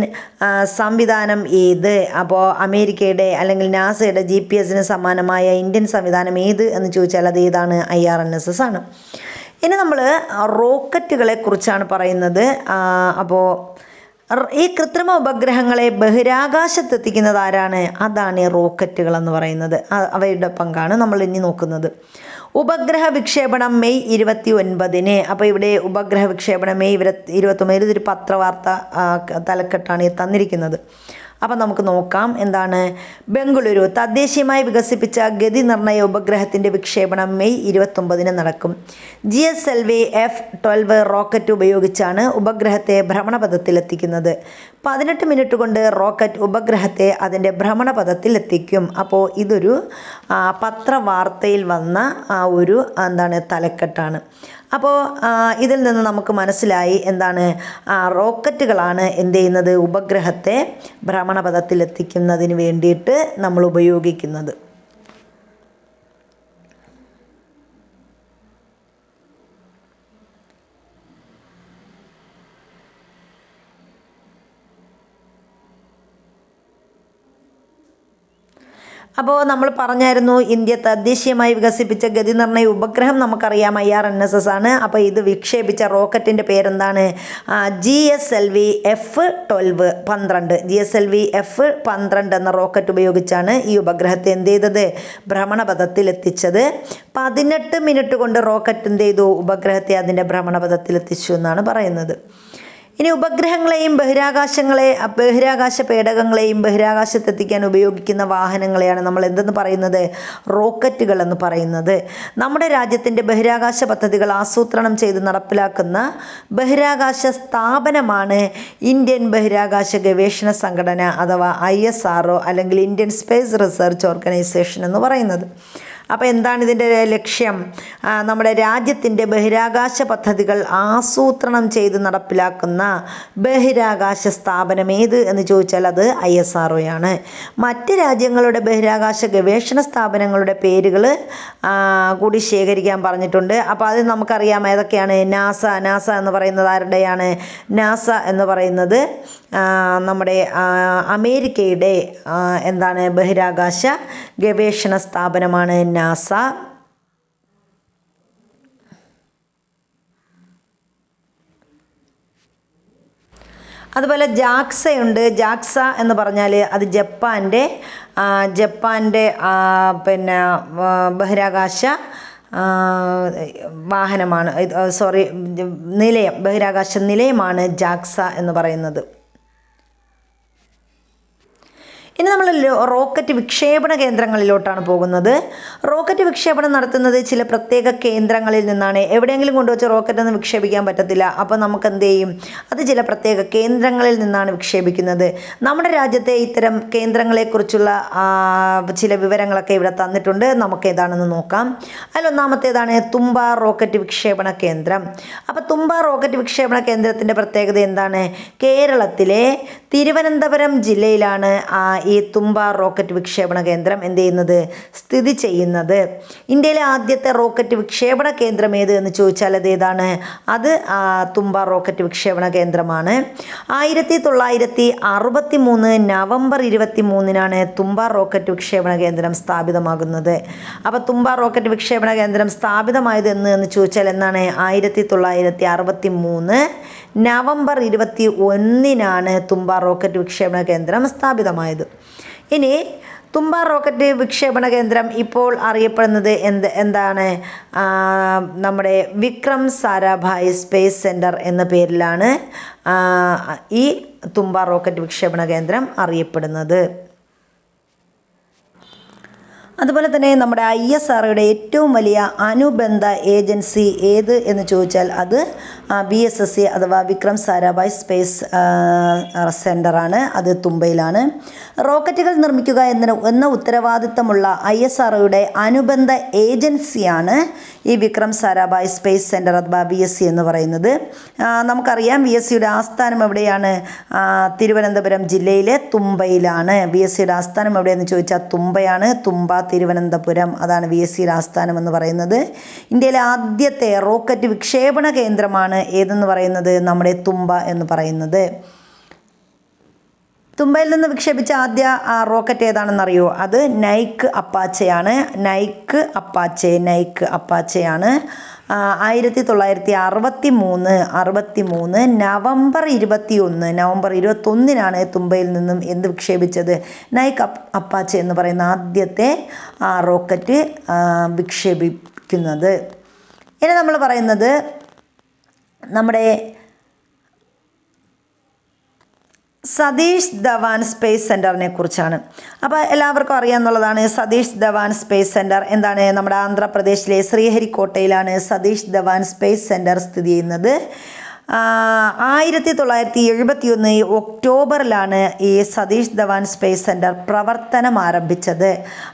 സംവിധാനം ഏത്? അപ്പോൾ അമേരിക്കയുടെ അല്ലെങ്കിൽ നാസയുടെ GPS-ന് സമാനമായ ഇന്ത്യൻ സംവിധാനം ഏത് എന്ന് ചോദിച്ചാൽ അത് ഏതാണ്? IRNSS ആണ്. ഇനി നമ്മൾ റോക്കറ്റുകളെ കുറിച്ചാണ് പറയുന്നത്. അപ്പോൾ ഈ കൃത്രിമ ഉപഗ്രഹങ്ങളെ ബഹിരാകാശത്തെത്തിക്കുന്നത് ആരാണ്? അതാണ് റോക്കറ്റുകൾ എന്ന് പറയുന്നത്. അവയുടെ പങ്കാണ് നമ്മൾ ഇനി നോക്കുന്നത്. ഉപഗ്രഹ വിക്ഷേപണം മെയ് 29. അപ്പോൾ ഇവിടെ ഉപഗ്രഹ വിക്ഷേപണം മെയ് 29 ഇതൊരു പത്രവാർത്ത തലക്കെട്ടാണ് തന്നിരിക്കുന്നത്. അപ്പം നമുക്ക് നോക്കാം എന്താണ്? ബംഗളൂരു തദ്ദേശീയമായി വികസിപ്പിച്ച ഗതി നിർണയ ഉപഗ്രഹത്തിൻ്റെ വിക്ഷേപണം മെയ് 29 നടക്കും. GSLV F-12 റോക്കറ്റ് ഉപയോഗിച്ചാണ് ഉപഗ്രഹത്തെ ഭ്രമണപഥത്തിലെത്തിക്കുന്നത്. 18 മിനിറ്റ് കൊണ്ട് റോക്കറ്റ് ഉപഗ്രഹത്തെ അതിൻ്റെ ഭ്രമണപഥത്തിലെത്തിക്കും. അപ്പോൾ ഇതൊരു പത്രവാർത്തയിൽ വന്ന ഒരു തലക്കെട്ടാണ്. അപ്പോൾ ഇതിൽ നിന്ന് നമുക്ക് മനസ്സിലായി എന്താണ്? റോക്കറ്റുകളാണ് എന്ത് ചെയ്യുന്നത്? ഉപഗ്രഹത്തെ ഭ്രമണപഥത്തിലെത്തിക്കുന്നതിന് വേണ്ടിയിട്ട് നമ്മൾ ഉപയോഗിക്കുന്നത്. അപ്പോൾ നമ്മൾ പറഞ്ഞായിരുന്നു ഇന്ത്യ തദ്ദേശീയമായി വികസിപ്പിച്ച ഗതി നിർണയ ഉപഗ്രഹം നമുക്കറിയാം IRNSS ആണ്. അപ്പോൾ ഇത് വിക്ഷേപിച്ച റോക്കറ്റിൻ്റെ പേരെന്താണ്? GSLV F-12 GSLV F-12 എന്ന റോക്കറ്റ് ഉപയോഗിച്ചാണ് ഈ ഉപഗ്രഹത്തെ എന്ത് ചെയ്തത്? ഭ്രമണപഥത്തിലെത്തിച്ചത്. 18 മിനിറ്റ് കൊണ്ട് റോക്കറ്റ് എന്ത് ചെയ്തു? ഉപഗ്രഹത്തെ അതിൻ്റെ ഭ്രമണപഥത്തിലെത്തിച്ചു എന്നാണ് പറയുന്നത്. ഇനി ഉപഗ്രഹങ്ങളെയും ബഹിരാകാശ പേടകങ്ങളെയും ബഹിരാകാശത്തെത്തിക്കാൻ ഉപയോഗിക്കുന്ന വാഹനങ്ങളെയാണ് നമ്മൾ എന്തെന്ന് പറയുന്നത്? റോക്കറ്റുകൾ എന്ന് പറയുന്നത്. നമ്മുടെ രാജ്യത്തിൻ്റെ ബഹിരാകാശ പദ്ധതികൾ ആസൂത്രണം ചെയ്ത് നടപ്പിലാക്കുന്ന ബഹിരാകാശ സ്ഥാപനമാണ് ഇന്ത്യൻ ബഹിരാകാശ ഗവേഷണ സംഘടന അഥവാ ISRO അല്ലെങ്കിൽ ഇന്ത്യൻ സ്പേസ് റിസർച്ച് ഓർഗനൈസേഷൻ എന്ന് പറയുന്നത്. അപ്പോൾ എന്താണ് ഇതിൻ്റെ ലക്ഷ്യം? നമ്മുടെ രാജ്യത്തിൻ്റെ ബഹിരാകാശ പദ്ധതികൾ ആസൂത്രണം ചെയ്ത് നടപ്പിലാക്കുന്ന ബഹിരാകാശ സ്ഥാപനം ഏത് എന്ന് ചോദിച്ചാൽ അത് ISROയാണ്. മറ്റ് രാജ്യങ്ങളുടെ ബഹിരാകാശ ഗവേഷണ സ്ഥാപനങ്ങളുടെ പേരുകൾ കൂടി ശേഖരിക്കാൻ പറഞ്ഞിട്ടുണ്ട്. അപ്പോൾ അത് നമുക്കറിയാം ഏതൊക്കെയാണ്. നാസ എന്ന് പറയുന്നത് ആരുടെയാണ്? നാസ എന്ന് പറയുന്നത് നമ്മുടെ അമേരിക്കയുടെ ബഹിരാകാശ ഗവേഷണ സ്ഥാപനമാണ് നാസ. അതുപോലെ ജാക്സയുണ്ട്. ജാക്സ എന്ന് പറഞ്ഞാൽ അത് ജപ്പാൻ്റെ ബഹിരാകാശ വാഹനമാണ്. ബഹിരാകാശ നിലയമാണ് ജാക്സ എന്ന് പറയുന്നത്. ഇനി നമ്മൾ റോക്കറ്റ് വിക്ഷേപണ കേന്ദ്രങ്ങളിലോട്ടാണ് പോകുന്നത്. റോക്കറ്റ് വിക്ഷേപണം നടത്തുന്നത് ചില പ്രത്യേക കേന്ദ്രങ്ങളിൽ നിന്നാണ്. എവിടെയെങ്കിലും കൊണ്ടുവച്ച് റോക്കറ്റൊന്നും വിക്ഷേപിക്കാൻ പറ്റത്തില്ല. അപ്പോൾ നമുക്ക് എന്ത് ചെയ്യും? അത് ചില പ്രത്യേക കേന്ദ്രങ്ങളിൽ നിന്നാണ് വിക്ഷേപിക്കുന്നത്. നമ്മുടെ രാജ്യത്തെ ഇത്തരം കേന്ദ്രങ്ങളെക്കുറിച്ചുള്ള ചില വിവരങ്ങളൊക്കെ ഇവിടെ തന്നിട്ടുണ്ട്. നമുക്ക് ഏതാണെന്ന് നോക്കാം. അതിലൊന്നാമത്തേതാണ് തുമ്പ റോക്കറ്റ് വിക്ഷേപണ കേന്ദ്രം. അപ്പോൾ തുമ്പ റോക്കറ്റ് വിക്ഷേപണ കേന്ദ്രത്തിൻ്റെ പ്രത്യേകത എന്താണ്? കേരളത്തിലെ തിരുവനന്തപുരം ജില്ലയിലാണ് ഈ തുമ്പ റോക്കറ്റ് വിക്ഷേപണ കേന്ദ്രം സ്ഥിതി ചെയ്യുന്നത്. ഇന്ത്യയിലെ ആദ്യത്തെ റോക്കറ്റ് വിക്ഷേപണ കേന്ദ്രം ഏത് എന്ന് ചോദിച്ചാൽ അതേതാണ്? അത് തുമ്പ റോക്കറ്റ് വിക്ഷേപണ കേന്ദ്രമാണ്. 1963 നവംബർ 23 തുമ്പ റോക്കറ്റ് വിക്ഷേപണ കേന്ദ്രം സ്ഥാപിതമാകുന്നത്. അപ്പോൾ തുമ്പ റോക്കറ്റ് വിക്ഷേപണ കേന്ദ്രം സ്ഥാപിതമായത് എന്ന് ചോദിച്ചാൽ എന്നാണ്? 1963 നവംബർ 21 തുമ്പ റോക്കറ്റ് വിക്ഷേപണ കേന്ദ്രം സ്ഥാപിതമായത്. ഇനി തുമ്പ റോക്കറ്റ് വിക്ഷേപണ കേന്ദ്രം ഇപ്പോൾ അറിയപ്പെടുന്നത് എന്താണ്? നമ്മുടെ വിക്രം സാരാഭായ് സ്പേസ് സെൻറ്റർ എന്ന പേരിലാണ് ഈ തുമ്പ റോക്കറ്റ് വിക്ഷേപണ കേന്ദ്രം അറിയപ്പെടുന്നത്. അതുപോലെ തന്നെ നമ്മുടെ ISROയുടെ ഏറ്റവും വലിയ അനുബന്ധ ഏജൻസി ഏത് എന്ന് ചോദിച്ചാൽ അത് VSSC അഥവാ വിക്രം സാരാഭായ് സ്പേസ് സെൻ്ററാണ്. അത് തുമ്പയിലാണ്. റോക്കറ്റുകൾ നിർമ്മിക്കുക എന്ന ഉത്തരവാദിത്തമുള്ള ISROയുടെ അനുബന്ധ ഏജൻസിയാണ് ഈ വിക്രം സാരാഭായ് സ്പേസ് സെൻ്റർ അഥവാ VSC എന്ന് പറയുന്നത്. നമുക്കറിയാം VSCയുടെ ആസ്ഥാനം എവിടെയാണ്? തിരുവനന്തപുരം ജില്ലയിലെ തുമ്പയിലാണ്. VSCയുടെ ആസ്ഥാനം എവിടെയെന്ന് ചോദിച്ചാൽ തുമ്പയാണ്. തുമ്പ തിരുവനന്തപുരം അതാണ് VSCയുടെ ആസ്ഥാനം എന്ന് പറയുന്നത്. ഇന്ത്യയിലെ ആദ്യത്തെ റോക്കറ്റ് വിക്ഷേപണ കേന്ദ്രമാണ് ഏതെന്ന് പറയുന്നത്? നമ്മുടെ തുമ്പ എന്ന് പറയുന്നത്. തുമ്പയിൽ നിന്ന് വിക്ഷേപിച്ച ആദ്യ റോക്കറ്റ് ഏതാണെന്നറിയോ? അത് നൈക്ക് അപ്പാച്ചയാണ്. നൈക്ക് അപ്പാച്ചയാണ്. 1963 നവംബർ 21 തുമ്പയിൽ നിന്നും വിക്ഷേപിച്ചത്? നൈക്ക് അപ്പാച്ച എന്ന് പറയുന്ന ആദ്യത്തെ റോക്കറ്റ് വിക്ഷേപിക്കുന്നത്. ഇനി നമ്മൾ പറയുന്നത് നമ്മുടെ സതീഷ് ധവാൻ സ്പേസ് സെൻ്ററിനെ കുറിച്ചാണ്. അപ്പോൾ എല്ലാവർക്കും അറിയാമെന്നുള്ളതാണ് സതീഷ് ധവാൻ സ്പേസ് സെൻ്റർ എന്താണ്? നമ്മുടെ ആന്ധ്രാപ്രദേശിലെ ശ്രീഹരിക്കോട്ടയിലാണ് സതീഷ് ധവാൻ സ്പേസ് സെൻ്റർ സ്ഥിതി ചെയ്യുന്നത്. 1971 ഒക്ടോബറിലാണ് ഈ സതീഷ് ധവാൻ സ്പേസ് സെൻ്റർ പ്രവർത്തനം ആരംഭിച്ചത്.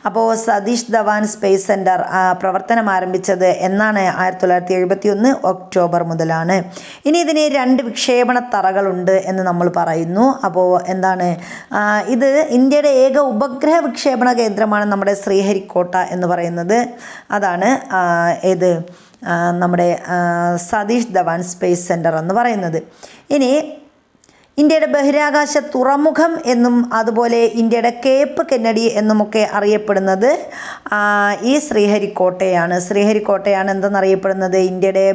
അപ്പോൾ സതീഷ് ധവാൻ സ്പേസ് സെൻ്റർ പ്രവർത്തനം ആരംഭിച്ചത് എന്നാണ്? 1971 ഒക്ടോബർ മുതലാണ്. ഇനി ഇതിന് 2 വിക്ഷേപണ തറകളുണ്ട് എന്ന് നമ്മൾ പറയുന്നു. അപ്പോൾ എന്താണ്? ഇത് ഇന്ത്യയുടെ ഏക ഉപഗ്രഹ വിക്ഷേപണ കേന്ദ്രമാണ് നമ്മുടെ ശ്രീഹരിക്കോട്ട എന്ന് പറയുന്നത്. അതാണ് നമ്മുടെ സതീഷ് ധവാൻ സ്പേസ് സെൻ്റർ എന്ന് പറയുന്നത്. ഇനി ഇന്ത്യയുടെ ബഹിരാകാശ തുറമുഖം എന്നും അതുപോലെ ഇന്ത്യയുടെ കേപ്പ് കെന്നഡി എന്നുമൊക്കെ അറിയപ്പെടുന്നത് ഈ ശ്രീഹരിക്കോട്ടയാണ് എന്തെന്നറിയപ്പെടുന്നത്? ഇന്ത്യയുടെ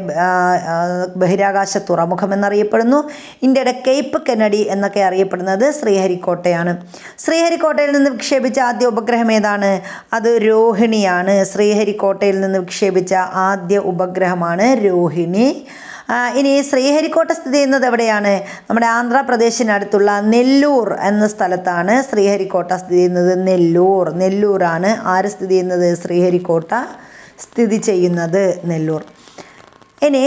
ബഹിരാകാശ തുറമുഖം എന്നറിയപ്പെടുന്നു. ഇന്ത്യയുടെ കേപ്പ് കെന്നഡി എന്നൊക്കെ അറിയപ്പെടുന്നത് ശ്രീഹരിക്കോട്ടയാണ്. ശ്രീഹരിക്കോട്ടയിൽ നിന്ന് വിക്ഷേപിച്ച ആദ്യ ഉപഗ്രഹം ഏതാണ്? അത് രോഹിണിയാണ്. ശ്രീഹരിക്കോട്ടയിൽ നിന്ന് വിക്ഷേപിച്ച ആദ്യ ഉപഗ്രഹമാണ് രോഹിണി. ഇനി ശ്രീഹരിക്കോട്ട സ്ഥിതി ചെയ്യുന്നത് എവിടെയാണ്? നമ്മുടെ ആന്ധ്രാപ്രദേശിനടുത്തുള്ള നെല്ലൂർ എന്ന സ്ഥലത്താണ് ശ്രീഹരിക്കോട്ട സ്ഥിതി ചെയ്യുന്നത്. നെല്ലൂരാണ് ആര് സ്ഥിതി ചെയ്യുന്നത്? ശ്രീഹരിക്കോട്ട സ്ഥിതി ചെയ്യുന്നത് നെല്ലൂർ. ഇനി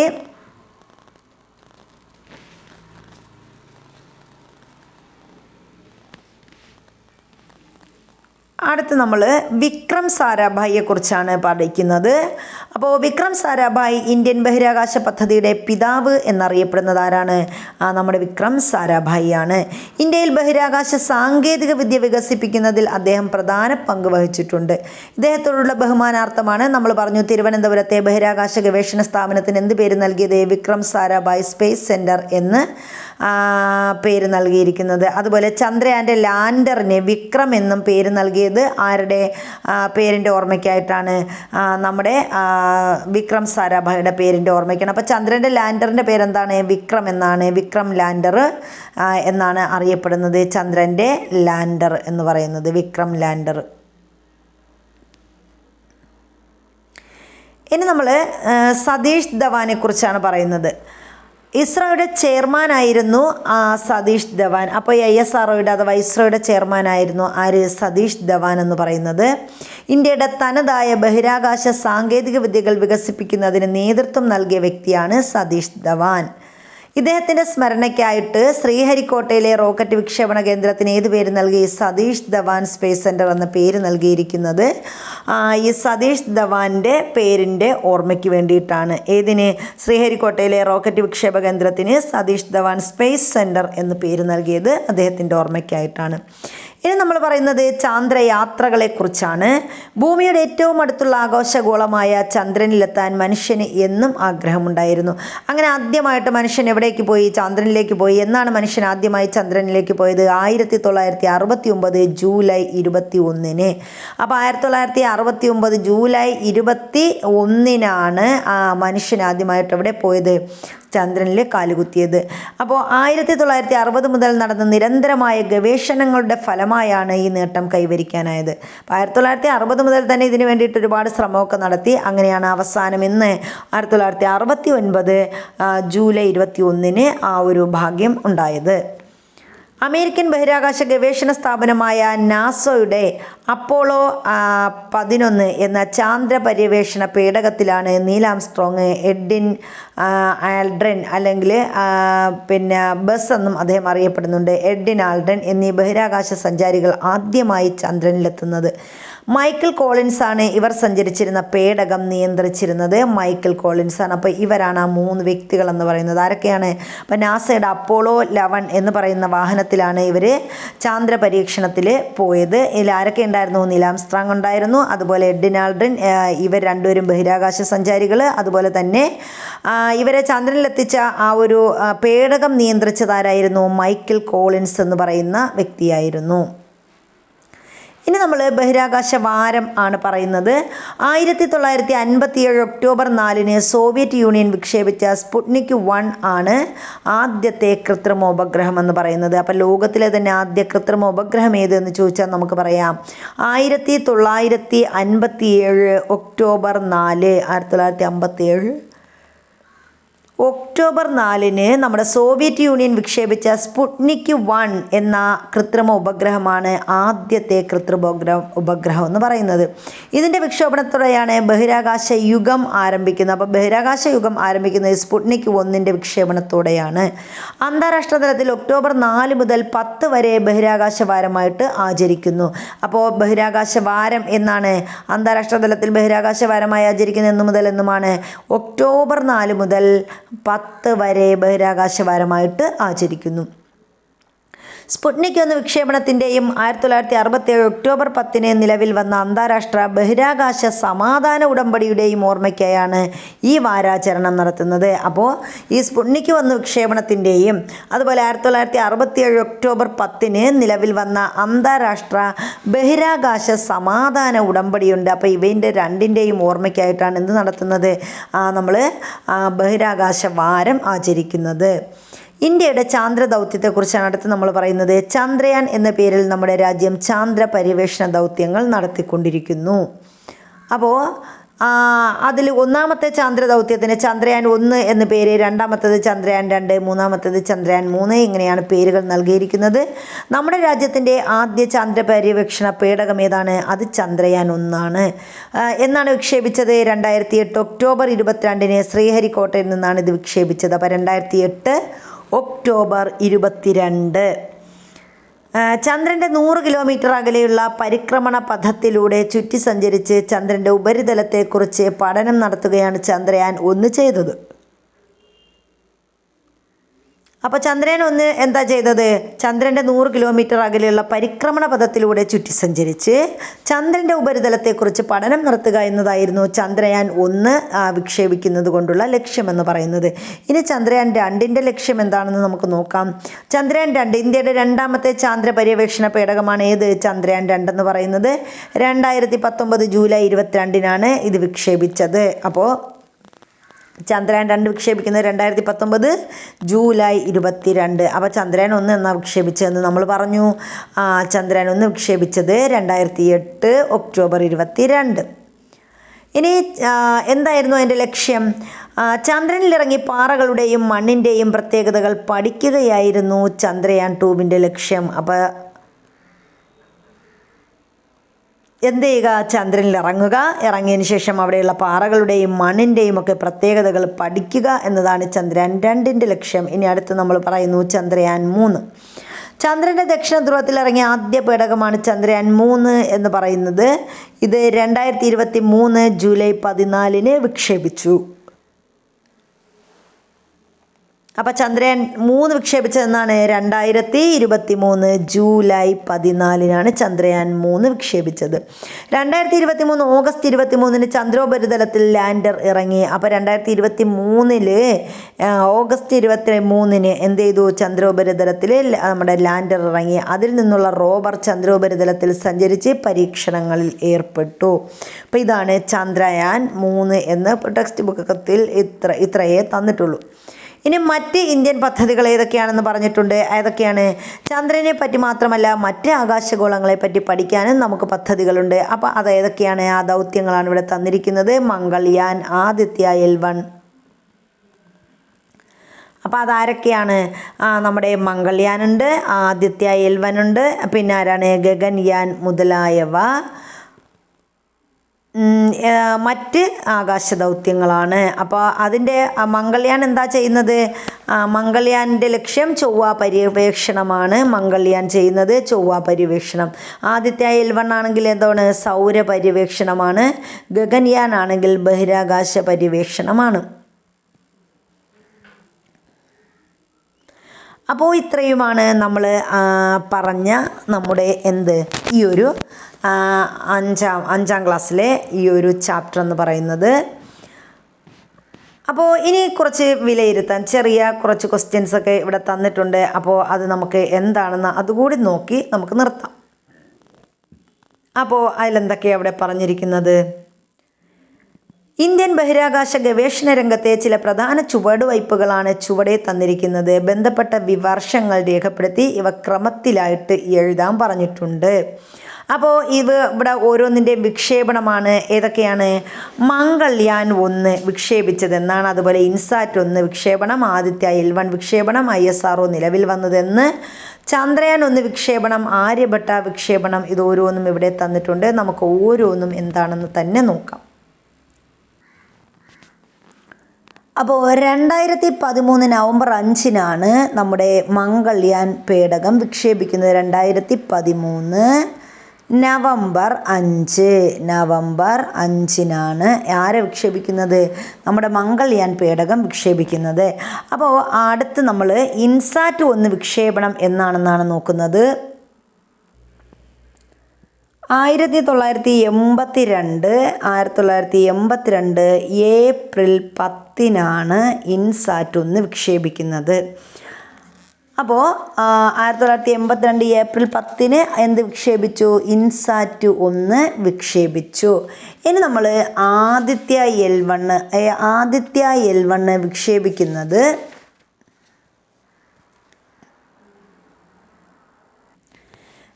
അടുത്ത് നമ്മൾ വിക്രം സാരാഭായിയെ കുറിച്ചാണ് പഠിക്കുന്നത്. അപ്പോൾ വിക്രം സാരാഭായ് ഇന്ത്യൻ ബഹിരാകാശ പദ്ധതിയുടെ പിതാവ് എന്നറിയപ്പെടുന്നത് ആരാണ്? നമ്മുടെ വിക്രം സാരാഭായി ആണ്. ഇന്ത്യയിൽ ബഹിരാകാശ സാങ്കേതിക വിദ്യ വികസിപ്പിക്കുന്നതിൽ അദ്ദേഹം പ്രധാന പങ്ക് വഹിച്ചിട്ടുണ്ട്. ഇദ്ദേഹത്തോടുള്ള ബഹുമാനാർത്ഥമാണ് നമ്മൾ പറഞ്ഞു തിരുവനന്തപുരത്തെ ബഹിരാകാശ ഗവേഷണ സ്ഥാപനത്തിന് എന്ത് പേര് നൽകിയത്? വിക്രം സാരാഭായ് സ്പേസ് സെൻറ്റർ എന്ന് പേര് നൽകിയിരിക്കുന്നത്. അതുപോലെ ചന്ദ്രയാൻ്റെ ലാൻഡറിന് വിക്രം എന്നും പേര് നൽകിയത് ആരുടെ പേരിൻ്റെ ഓർമ്മയ്ക്കായിട്ടാണ്? നമ്മുടെ വിക്രം സാരാഭായിയുടെ പേരിൻ്റെ ഓർമ്മയ്ക്കാണ്. അപ്പോൾ ചന്ദ്രൻ്റെ ലാൻഡറിൻ്റെ പേരെന്താണ്? വിക്രം എന്നാണ്. വിക്രം ലാൻഡർ എന്നാണ് അറിയപ്പെടുന്നത്. ചന്ദ്രൻ്റെ ലാൻഡർ എന്ന് പറയുന്നത് വിക്രം ലാൻഡർ. ഇനി നമ്മൾ സതീഷ് ധവാനെ കുറിച്ചാണ് പറയുന്നത്. ഇസ്രോയുടെ ചെയർമാനായിരുന്നു സതീഷ് ധവാൻ. അപ്പോൾ ISROയുടെ അഥവാ ഇസ്രോയുടെ ചെയർമാനായിരുന്നു ആര്? സതീഷ് ധവാൻ എന്ന് പറയുന്നത്. ഇന്ത്യയുടെ തനതായ ബഹിരാകാശ സാങ്കേതിക വിദ്യകൾ വികസിപ്പിക്കുന്നതിന് നേതൃത്വം നൽകിയ വ്യക്തിയാണ് സതീഷ് ധവാൻ. ഇദ്ദേഹത്തിൻ്റെ സ്മരണയ്ക്കായിട്ട് ശ്രീഹരിക്കോട്ടയിലെ റോക്കറ്റ് വിക്ഷേപണ കേന്ദ്രത്തിന് ഏത് പേര് നൽകി? സതീഷ് ധവാൻ സ്പേസ് സെൻറ്റർ എന്ന പേര് നൽകിയിരിക്കുന്നത് ഈ സതീഷ് ധവാൻ്റെ പേരിൻ്റെ ഓർമ്മയ്ക്ക് വേണ്ടിയിട്ടാണ്. ഏതിന്? ശ്രീഹരിക്കോട്ടയിലെ റോക്കറ്റ് വിക്ഷേപ കേന്ദ്രത്തിന് സതീഷ് ധവാൻ സ്പേസ് സെൻറ്റർ എന്ന് പേര് നൽകിയത് അദ്ദേഹത്തിൻ്റെ ഓർമ്മയ്ക്കായിട്ടാണ്. ഇനി നമ്മൾ പറയുന്നത് ചാന്ദ്രയാത്രകളെക്കുറിച്ചാണ്. ഭൂമിയുടെ ഏറ്റവും അടുത്തുള്ള ആകാശഗോളമായ ചന്ദ്രനിലെത്താൻ മനുഷ്യന് എന്നും ആഗ്രഹമുണ്ടായിരുന്നു. അങ്ങനെ ആദ്യമായിട്ട് മനുഷ്യൻ എവിടേക്ക് പോയി? ചന്ദ്രനിലേക്ക് പോയി. എന്നാണ് മനുഷ്യൻ ആദ്യമായി ചന്ദ്രനിലേക്ക് പോയത്? 1969 ജൂലൈ 21. അപ്പോൾ 1969 ജൂലൈ 21 മനുഷ്യൻ ആദ്യമായിട്ട് എവിടെ പോയത്? ചന്ദ്രനിൽ കാലുകുത്തിയത്. അപ്പോൾ 1960 മുതൽ നടന്ന നിരന്തരമായ ഗവേഷണങ്ങളുടെ ഫലമായാണ് ഈ നേട്ടം കൈവരിക്കാനായത്. അപ്പോൾ 1960 മുതൽ തന്നെ ഇതിനു വേണ്ടിയിട്ട് ഒരുപാട് ശ്രമമൊക്കെ നടത്തി. അങ്ങനെയാണ് അവസാനം ഇന്ന് 1969 ജൂലൈ 21 ആ ഒരു ഭാഗ്യം ഉണ്ടായത്. അമേരിക്കൻ ബഹിരാകാശ ഗവേഷണ സ്ഥാപനമായ നാസയുടെ അപ്പോളോ 11 എന്ന ചാന്ദ്ര പര്യവേഷണ പേടകത്തിലാണ് നീൽ ആംസ്ട്രോങ്, എഡ്വിൻ ആൽഡ്രിൻ അല്ലെങ്കിൽ ബസ് എന്നും അദ്ദേഹം അറിയപ്പെടുന്നുണ്ട്, എഡ്വിൻ ആൽഡ്രിൻ എന്നീ ബഹിരാകാശ സഞ്ചാരികൾ ആദ്യമായി ചന്ദ്രനിലെത്തുന്നത്. മൈക്കിൾ കോളിൻസ് ആണ് ഇവർ സഞ്ചരിച്ചിരുന്ന പേടകം നിയന്ത്രിച്ചിരുന്നത്. മൈക്കിൾ കോളിൻസ് ആണ്. അപ്പോൾ ഇവരാണ് ആ 3 വ്യക്തികൾ എന്ന് പറയുന്നത്. ആരൊക്കെയാണ്? അപ്പോൾ നാസയുടെ അപ്പോളോ 11 എന്ന് പറയുന്ന വാഹനത്തിലാണ് ഇവർ ചാന്ദ്ര പരീക്ഷണത്തിൽ പോയത്. ഇതിൽ ആരൊക്കെ ഉണ്ടായിരുന്നു? നീൽ ആംസ്ട്രോങ് ഉണ്ടായിരുന്നു, അതുപോലെ എഡ്വിൻ ആൽഡ്രിൻ, ഇവർ രണ്ടുപേരും ബഹിരാകാശ സഞ്ചാരികൾ. അതുപോലെ തന്നെ ഇവരെ ചന്ദ്രനിലെത്തിച്ച ആ ഒരു പേടകം നിയന്ത്രിച്ചതാരായിരുന്നു? മൈക്കിൾ കോളിൻസ് എന്ന് പറയുന്ന വ്യക്തിയായിരുന്നു. ഇനി നമ്മൾ ബഹിരാകാശ വാരം ആണ് പറയുന്നത്. 1957 ഒക്ടോബർ 4 സോവിയറ്റ് യൂണിയൻ വിക്ഷേപിച്ച സ്പുട്നിക് 1 ആണ് ആദ്യത്തെ കൃത്രിമ ഉപഗ്രഹം എന്ന് പറയുന്നത്. അപ്പോൾ ലോകത്തിലെ തന്നെ ആദ്യ കൃത്രിമ ഉപഗ്രഹം ഏത് എന്ന് ചോദിച്ചാൽ നമുക്ക് പറയാം 1957 ഒക്ടോബർ 4 1957 ഒക്ടോബർ 4 നമ്മുടെ സോവിയറ്റ് യൂണിയൻ വിക്ഷേപിച്ച സ്പുട്നിക് 1 എന്ന കൃത്രിമ ഉപഗ്രഹമാണ് ആദ്യത്തെ കൃത്രിമ ഉപഗ്രഹം എന്ന് പറയുന്നത്. ഇതിൻ്റെ വിക്ഷേപണത്തോടെയാണ് ബഹിരാകാശ യുഗം ആരംഭിക്കുന്നത്. അപ്പോൾ ബഹിരാകാശ യുഗം ആരംഭിക്കുന്നത് സ്പുട്നിക് 1ൻ്റെ വിക്ഷേപണത്തോടെയാണ്. അന്താരാഷ്ട്ര തലത്തിൽ ഒക്ടോബർ 4 മുതൽ 10 വരെ ബഹിരാകാശ വാരമായിട്ട് ആചരിക്കുന്നു. അപ്പോൾ ബഹിരാകാശ വാരം എന്നാണ് അന്താരാഷ്ട്ര തലത്തിൽ ബഹിരാകാശ വാരമായി ആചരിക്കുന്നത് എന്ന് മുതൽ എന്നുമാണ് ഒക്ടോബർ 4 മുതൽ 10 വരെ ബഹിരാകാശ വാരമായിട്ട് ആചരിക്കുന്നു. സ്പുട്നിക് 1 വിക്ഷേപണത്തിൻ്റെയും 1967 ഒക്ടോബർ 10 നിലവിൽ വന്ന അന്താരാഷ്ട്ര ബഹിരാകാശ സമാധാന ഉടമ്പടിയുടെയും ഓർമ്മയ്ക്കായാണ് ഈ വാരാചരണം നടത്തുന്നത്. അപ്പോൾ ഈ സ്പുട്നിക് 1 വിക്ഷേപണത്തിൻ്റെയും അതുപോലെ 1967 ഒക്ടോബർ 10 നിലവിൽ വന്ന അന്താരാഷ്ട്ര ബഹിരാകാശ സമാധാന ഉടമ്പടിയുണ്ട്. അപ്പോൾ ഇവൻ്റെ രണ്ടിൻ്റെയും ഓർമ്മയ്ക്കായിട്ടാണ് എന്ത് നടത്തുന്നത്? നമ്മൾ ബഹിരാകാശ വാരം ആചരിക്കുന്നത്. ഇന്ത്യയുടെ ചാന്ദ്ര ദൗത്യത്തെക്കുറിച്ചാണ് അടുത്ത് നമ്മൾ പറയുന്നത്. ചന്ദ്രയാൻ എന്ന പേരിൽ നമ്മുടെ രാജ്യം ചാന്ദ്ര പര്യവേഷണ ദൗത്യങ്ങൾ നടത്തിക്കൊണ്ടിരിക്കുന്നു. അപ്പോൾ അതിൽ ഒന്നാമത്തെ ചാന്ദ്ര ദൗത്യത്തിന് ചന്ദ്രയാൻ 1 എന്ന് പേര്, രണ്ടാമത്തേത് ചന്ദ്രയാൻ 2, മൂന്നാമത്തേത് ചന്ദ്രയാൻ 3 ഇങ്ങനെയാണ് പേരുകൾ നൽകിയിരിക്കുന്നത്. നമ്മുടെ രാജ്യത്തിൻ്റെ ആദ്യ ചാന്ദ്ര പര്യവേക്ഷണ പേടകം ഏതാണ്? അത് ചന്ദ്രയാൻ 1 ആണ്. എന്നാണ് വിക്ഷേപിച്ചത്? 2008 ഒക്ടോബർ 22 ശ്രീഹരിക്കോട്ടയിൽ നിന്നാണ് ഇത് വിക്ഷേപിച്ചത്. അപ്പോൾ 2008 ഒക്ടോബർ 22. ചന്ദ്രൻ്റെ 100 കിലോമീറ്റർ അകലെയുള്ള പരിക്രമണ പഥത്തിലൂടെ ചുറ്റി സഞ്ചരിച്ച് ചന്ദ്രൻ്റെ ഉപരിതലത്തെക്കുറിച്ച് പഠനം നടത്തുകയാണ് ചന്ദ്രയാൻ 1 ചെയ്തത്. അപ്പോൾ ചന്ദ്രയാൻ 1 എന്താ ചെയ്തത്? ചന്ദ്രൻ്റെ 100 കിലോമീറ്റർ അകലെയുള്ള പരിക്രമണ പഥത്തിലൂടെ ചുറ്റി സഞ്ചരിച്ച് ചന്ദ്രൻ്റെ ഉപരിതലത്തെക്കുറിച്ച് പഠനം നടത്തുക എന്നതായിരുന്നു ചന്ദ്രയാൻ 1 വിക്ഷേപിക്കുന്നത് കൊണ്ടുള്ള ലക്ഷ്യമെന്ന് പറയുന്നത്. ഇനി ചന്ദ്രയാൻ 2ൻ്റെ ലക്ഷ്യം എന്താണെന്ന് നമുക്ക് നോക്കാം. ചന്ദ്രയാൻ 2 ഇന്ത്യയുടെ രണ്ടാമത്തെ ചാന്ദ്ര പര്യവേക്ഷണ പേടകമാണ്. ഏത്? ചന്ദ്രയാൻ 2 എന്ന് പറയുന്നത് 2019 ജൂലൈ 22 ഇത് വിക്ഷേപിച്ചത്. അപ്പോൾ ചന്ദ്രയാൻ 2 വിക്ഷേപിക്കുന്നത് 2019 ജൂലൈ 22. അപ്പോൾ ചന്ദ്രയാൻ 1 എന്നാണ് വിക്ഷേപിച്ചതെന്ന് നമ്മൾ പറഞ്ഞു. ചന്ദ്രയാൻ 1 വിക്ഷേപിച്ചത് 2008 ഒക്ടോബർ 22. ഇനി എന്തായിരുന്നു അതിൻ്റെ ലക്ഷ്യം? ചന്ദ്രനിലിറങ്ങി പാറകളുടെയും മണ്ണിൻ്റെയും പ്രത്യേകതകൾ പഠിക്കുകയായിരുന്നു ചന്ദ്രയാൻ 2ൻ്റെ ലക്ഷ്യം. അപ്പോൾ എന്ത് ചെയ്യുക? ചന്ദ്രനിൽ ഇറങ്ങിയതിന് ശേഷം അവിടെയുള്ള പാറകളുടെയും മണ്ണിൻ്റെയും ഒക്കെ പ്രത്യേകതകൾ പഠിക്കുക എന്നതാണ് ചന്ദ്രയാൻ 2ൻ്റെ ലക്ഷ്യം. ഇനി അടുത്ത് നമ്മൾ പറയുന്നു ചന്ദ്രയാൻ 3. ചന്ദ്രൻ്റെ ദക്ഷിണ ധ്രുവത്തിൽ ഇറങ്ങിയ ആദ്യ പേടകമാണ് ചന്ദ്രയാൻ 3 എന്ന് പറയുന്നത്. ഇത് 2023 ജൂലൈ 14 വിക്ഷേപിച്ചു. അപ്പോൾ ചന്ദ്രയാൻ 3 വിക്ഷേപിച്ചതെന്നാണ് 2023 ജൂലൈ 14 ചന്ദ്രയാൻ 3 വിക്ഷേപിച്ചത്. 2023 ഓഗസ്റ്റ് 23 ചന്ദ്രോപരിതലത്തിൽ ലാൻഡർ ഇറങ്ങി. അപ്പോൾ 2023 ഓഗസ്റ്റ് 23 എന്ത് ചെയ്തു? ചന്ദ്രോപരിതലത്തിൽ നമ്മുടെ ലാൻഡർ ഇറങ്ങി. അതിൽ നിന്നുള്ള റോവർ ചന്ദ്രോപരിതലത്തിൽ സഞ്ചരിച്ച് പരീക്ഷണങ്ങളിൽ ഏർപ്പെട്ടു. അപ്പോൾ ഇതാണ് ചന്ദ്രയാൻ 3 എന്ന് ടെക്സ്റ്റ് ബുക്കത്തിൽ ഇത്രയേ തന്നിട്ടുള്ളൂ. ഇനി മറ്റ് ഇന്ത്യൻ പദ്ധതികൾ ഏതൊക്കെയാണെന്ന് പറഞ്ഞിട്ടുണ്ട്. ഏതൊക്കെയാണ്? ചന്ദ്രനെ പറ്റി മാത്രമല്ല മറ്റ് ആകാശഗോളങ്ങളെ പറ്റി പഠിക്കാനും നമുക്ക് പദ്ധതികളുണ്ട്. അപ്പോൾ അത് ഏതൊക്കെയാണ്? ആ ദൗത്യങ്ങളാണ് ഇവിടെ തന്നിരിക്കുന്നത്. മംഗൾയാൻ, ആദിത്യ L1. അപ്പോൾ അതാരൊക്കെയാണ്? നമ്മുടെ മംഗൾയാനുണ്ട്, ആദിത്യ L1 ഉണ്ട്, പിന്നെ ആരാണ്? ഗഗൻയാൻ മുതലായവ മറ്റ് ആകാശ ദൗത്യങ്ങളാണ്. അപ്പോൾ അതിൻ്റെ മംഗൾയാൻ എന്താ ചെയ്യുന്നത്? മംഗൾയാൻ്റെ ലക്ഷ്യം ചൊവ്വ പര്യവേക്ഷണമാണ്. മംഗൾയാൻ ചെയ്യുന്നത് ചൊവ്വ പര്യവേക്ഷണം. ആദിത്യ L1 ആണെങ്കിൽ എന്താണ്? സൗര പര്യവേക്ഷണമാണ്. ഗഗൻയാൻ ആണെങ്കിൽ ബഹിരാകാശ പര്യവേക്ഷണമാണ്. അപ്പോൾ ഇത്രയുമാണ് നമ്മൾ പറഞ്ഞ നമ്മുടെ ഈ ഒരു അഞ്ചാം ക്ലാസ്സിലെ ഈ ഒരു ചാപ്റ്റർ എന്ന് പറയുന്നത്. അപ്പോൾ ഇനി കുറച്ച് വിലയിരുത്താൻ ചെറിയ കുറച്ച് ക്വസ്റ്റ്യൻസ് ഒക്കെ ഇവിടെ തന്നിട്ടുണ്ട്. അപ്പോൾ അത് നമുക്ക് എന്താണെന്ന് അതുകൂടി നോക്കി നമുക്ക് നിർത്താം. അപ്പോൾ അതിലെന്തൊക്കെയാണ് അവിടെ പറഞ്ഞിരിക്കുന്നത്? ഇന്ത്യൻ ബഹിരാകാശ ഗവേഷണ രംഗത്തെ ചില പ്രധാന ചുവടുവയ്പ്പുകളാണ് ചുവടെ തന്നിരിക്കുന്നത്. ബന്ധപ്പെട്ട വർഷങ്ങൾ രേഖപ്പെടുത്തി ഇവ ക്രമത്തിലായിട്ട് എഴുതാൻ പറഞ്ഞിട്ടുണ്ട്. അപ്പോൾ ഇവിടെ ഓരോന്നിൻ്റെ വിക്ഷേപണമാണ്. ഏതൊക്കെയാണ്? മംഗൾയാൻ 1 വിക്ഷേപിച്ചതെന്നാണ്. അതുപോലെ ഇൻസാറ്റ് 1 വിക്ഷേപണം, ആദിത്യ L1 വിക്ഷേപണം, ISRO നിലവിൽ വന്നതെന്ന്, ചന്ദ്രയാൻ 1 വിക്ഷേപണം, ആര്യഭട്ട വിക്ഷേപണം. ഇത് ഓരോന്നും ഇവിടെ തന്നിട്ടുണ്ട്. നമുക്ക് ഓരോന്നും എന്താണെന്ന് തന്നെ നോക്കാം. അപ്പോൾ 2013 നവംബർ 5 നമ്മുടെ മംഗൾയാൻ പേടകം വിക്ഷേപിക്കുന്നത്. 2013 നവംബർ 5 ആരെ വിക്ഷേപിക്കുന്നത്? നമ്മുടെ മംഗൾയാൻ പേടകം വിക്ഷേപിക്കുന്നത്. അപ്പോൾ അടുത്ത് നമ്മൾ ഇൻസാറ്റ് 1 വിക്ഷേപണം എന്നാണെന്നാണ് നോക്കുന്നത്. 1982 ഏപ്രിൽ 10 ഇൻസാറ്റ് 1 വിക്ഷേപിക്കുന്നത്. അപ്പോൾ 1982 ഏപ്രിൽ 10 എന്ത് വിക്ഷേപിച്ചു? ഇൻസാറ്റ് 1 വിക്ഷേപിച്ചു. ഇനി നമ്മൾ ആദിത്യ L1 വിക്ഷേപിക്കുന്നത്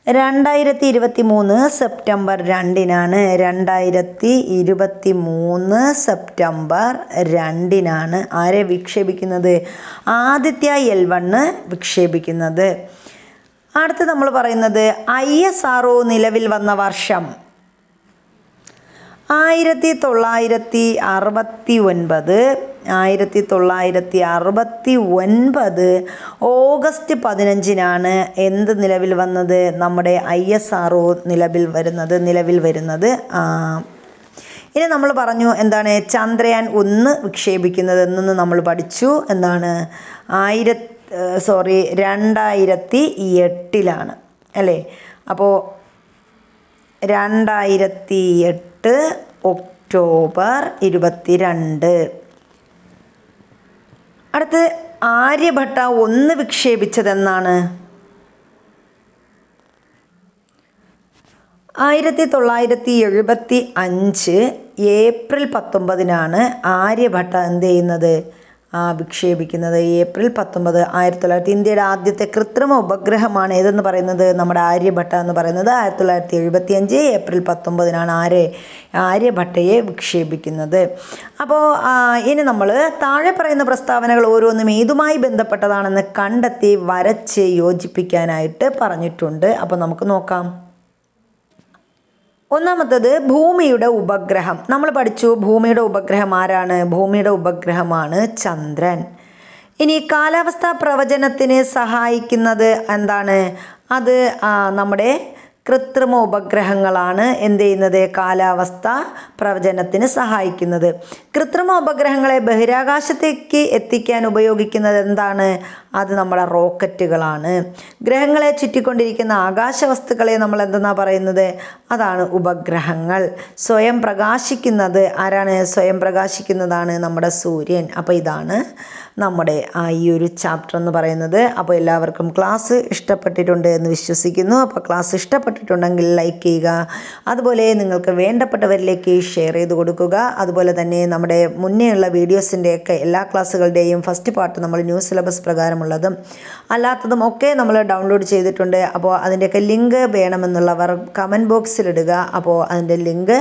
2023 സെപ്റ്റംബർ 2-നാണ്. 2023 സെപ്റ്റംബർ 2-നാണ് ആരെ വിക്ഷേപിക്കുന്നത്? ആദിത്യ L1 വിക്ഷേപിക്കുന്നത്. അടുത്ത് നമ്മൾ പറയുന്നത് ISRO നിലവിൽ വന്ന വർഷം 1969 ഓഗസ്റ്റ് 15-നാണ് എന്ത് നിലവിൽ വന്നത്? നമ്മുടെ ISRO നിലവിൽ വരുന്നത്. ഇനി നമ്മൾ പറഞ്ഞു എന്താണ് ചന്ദ്രയാൻ 1 വിക്ഷേപിക്കുന്നതെന്ന് നമ്മൾ പഠിച്ചു. എന്താണ് 2008-ലാണ് അല്ലേ? അപ്പോൾ 2008 ഒക്ടോബർ 22. അടുത്ത് ആര്യഭട്ട 1 വിക്ഷേപിച്ചതെന്നാണ്? 1975 ഏപ്രിൽ 19-നാണ് ആര്യഭട്ട എന്ത് ചെയ്യുന്നത്? വിക്ഷേപിക്കുന്നത്. ഏപ്രിൽ 19, 1900. ഇന്ത്യയുടെ ആദ്യത്തെ കൃത്രിമ ഉപഗ്രഹമാണ് ഏതെന്ന് പറയുന്നത്? നമ്മുടെ ആര്യഭട്ട എന്ന് പറയുന്നത്. 1975 ഏപ്രിൽ 19-നാണ് ആര്യഭട്ടയെ വിക്ഷേപിക്കുന്നത്. അപ്പോൾ ഇനി നമ്മൾ താഴെ പറയുന്ന പ്രസ്താവനകൾ ഓരോന്നും ഏതുമായി ബന്ധപ്പെട്ടതാണെന്ന് കണ്ടെത്തി വരച്ച് യോജിപ്പിക്കാനായിട്ട് പറഞ്ഞിട്ടുണ്ട്. അപ്പോൾ നമുക്ക് നോക്കാം. ഒന്നാമത്തത് ഭൂമിയുടെ ഉപഗ്രഹം. നമ്മൾ പഠിച്ചു ഭൂമിയുടെ ഉപഗ്രഹം ആരാണ്? ഭൂമിയുടെ ഉപഗ്രഹമാണ് ചന്ദ്രൻ. ഇനി കാലാവസ്ഥാ പ്രവചനത്തിന് സഹായിക്കുന്നത് എന്താണ്? അത് നമ്മുടെ കൃത്രിമ ഉപഗ്രഹങ്ങളാണ് എന്ത് ചെയ്യുന്നത്? കാലാവസ്ഥ പ്രവചനത്തിന് സഹായിക്കുന്നത്. കൃത്രിമ ഉപഗ്രഹങ്ങളെ ബഹിരാകാശത്തേക്ക് എത്തിക്കാൻ ഉപയോഗിക്കുന്നത് എന്താണ്? അത് നമ്മുടെ റോക്കറ്റുകളാണ്. ഗ്രഹങ്ങളെ ചുറ്റിക്കൊണ്ടിരിക്കുന്ന ആകാശവസ്തുക്കളെ നമ്മൾ എന്തെന്നാ പറയുന്നത്? അതാണ് ഉപഗ്രഹങ്ങൾ. സ്വയം പ്രകാശിക്കുന്നത് ആരാണ്? സ്വയം പ്രകാശിക്കുന്നതാണ് നമ്മുടെ സൂര്യൻ. അപ്പോൾ ഇതാണ് നമ്മുടെ ഈ ഒരു ചാപ്റ്റർ എന്ന് പറയുന്നത്. അപ്പോൾ എല്ലാവർക്കും ക്ലാസ് ഇഷ്ടപ്പെട്ടിട്ടുണ്ട് എന്ന് വിശ്വസിക്കുന്നു. അപ്പോൾ ക്ലാസ് ഇഷ്ടപ്പെട്ടിട്ടുണ്ടെങ്കിൽ ലൈക്ക് ചെയ്യുക. അതുപോലെ നിങ്ങൾക്ക് വേണ്ടപ്പെട്ടവരിലേക്ക് ഷെയർ ചെയ്ത് കൊടുക്കുക. അതുപോലെ തന്നെ നമ്മുടെ മുന്നേയുള്ള വീഡിയോസിൻ്റെയൊക്കെ എല്ലാ ക്ലാസ്സുകളുടെയും ഫസ്റ്റ് പാർട്ട് നമ്മൾ ന്യൂ സിലബസ് പ്രകാരമുള്ളതും അല്ലാത്തതും ഒക്കെ നമ്മൾ ഡൗൺലോഡ് ചെയ്തിട്ടുണ്ട്. അപ്പോൾ അതിൻ്റെയൊക്കെ ലിങ്ക് വേണമെന്നുള്ളവർ കമൻറ്റ് ബോക്സിലിടുക. അപ്പോൾ അതിൻ്റെ ലിങ്ക്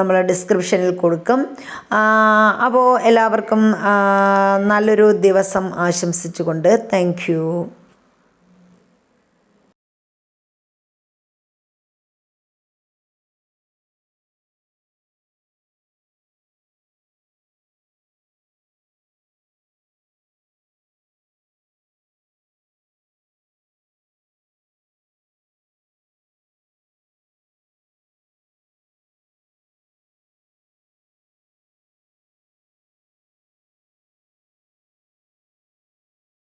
നമ്മൾ ഡിസ്ക്രിപ്ഷനിൽ കൊടുക്കും. അപ്പോൾ എല്ലാവർക്കും നല്ലൊരു ദിവസം ആശംസിച്ചുകൊണ്ട് താങ്ക് യു.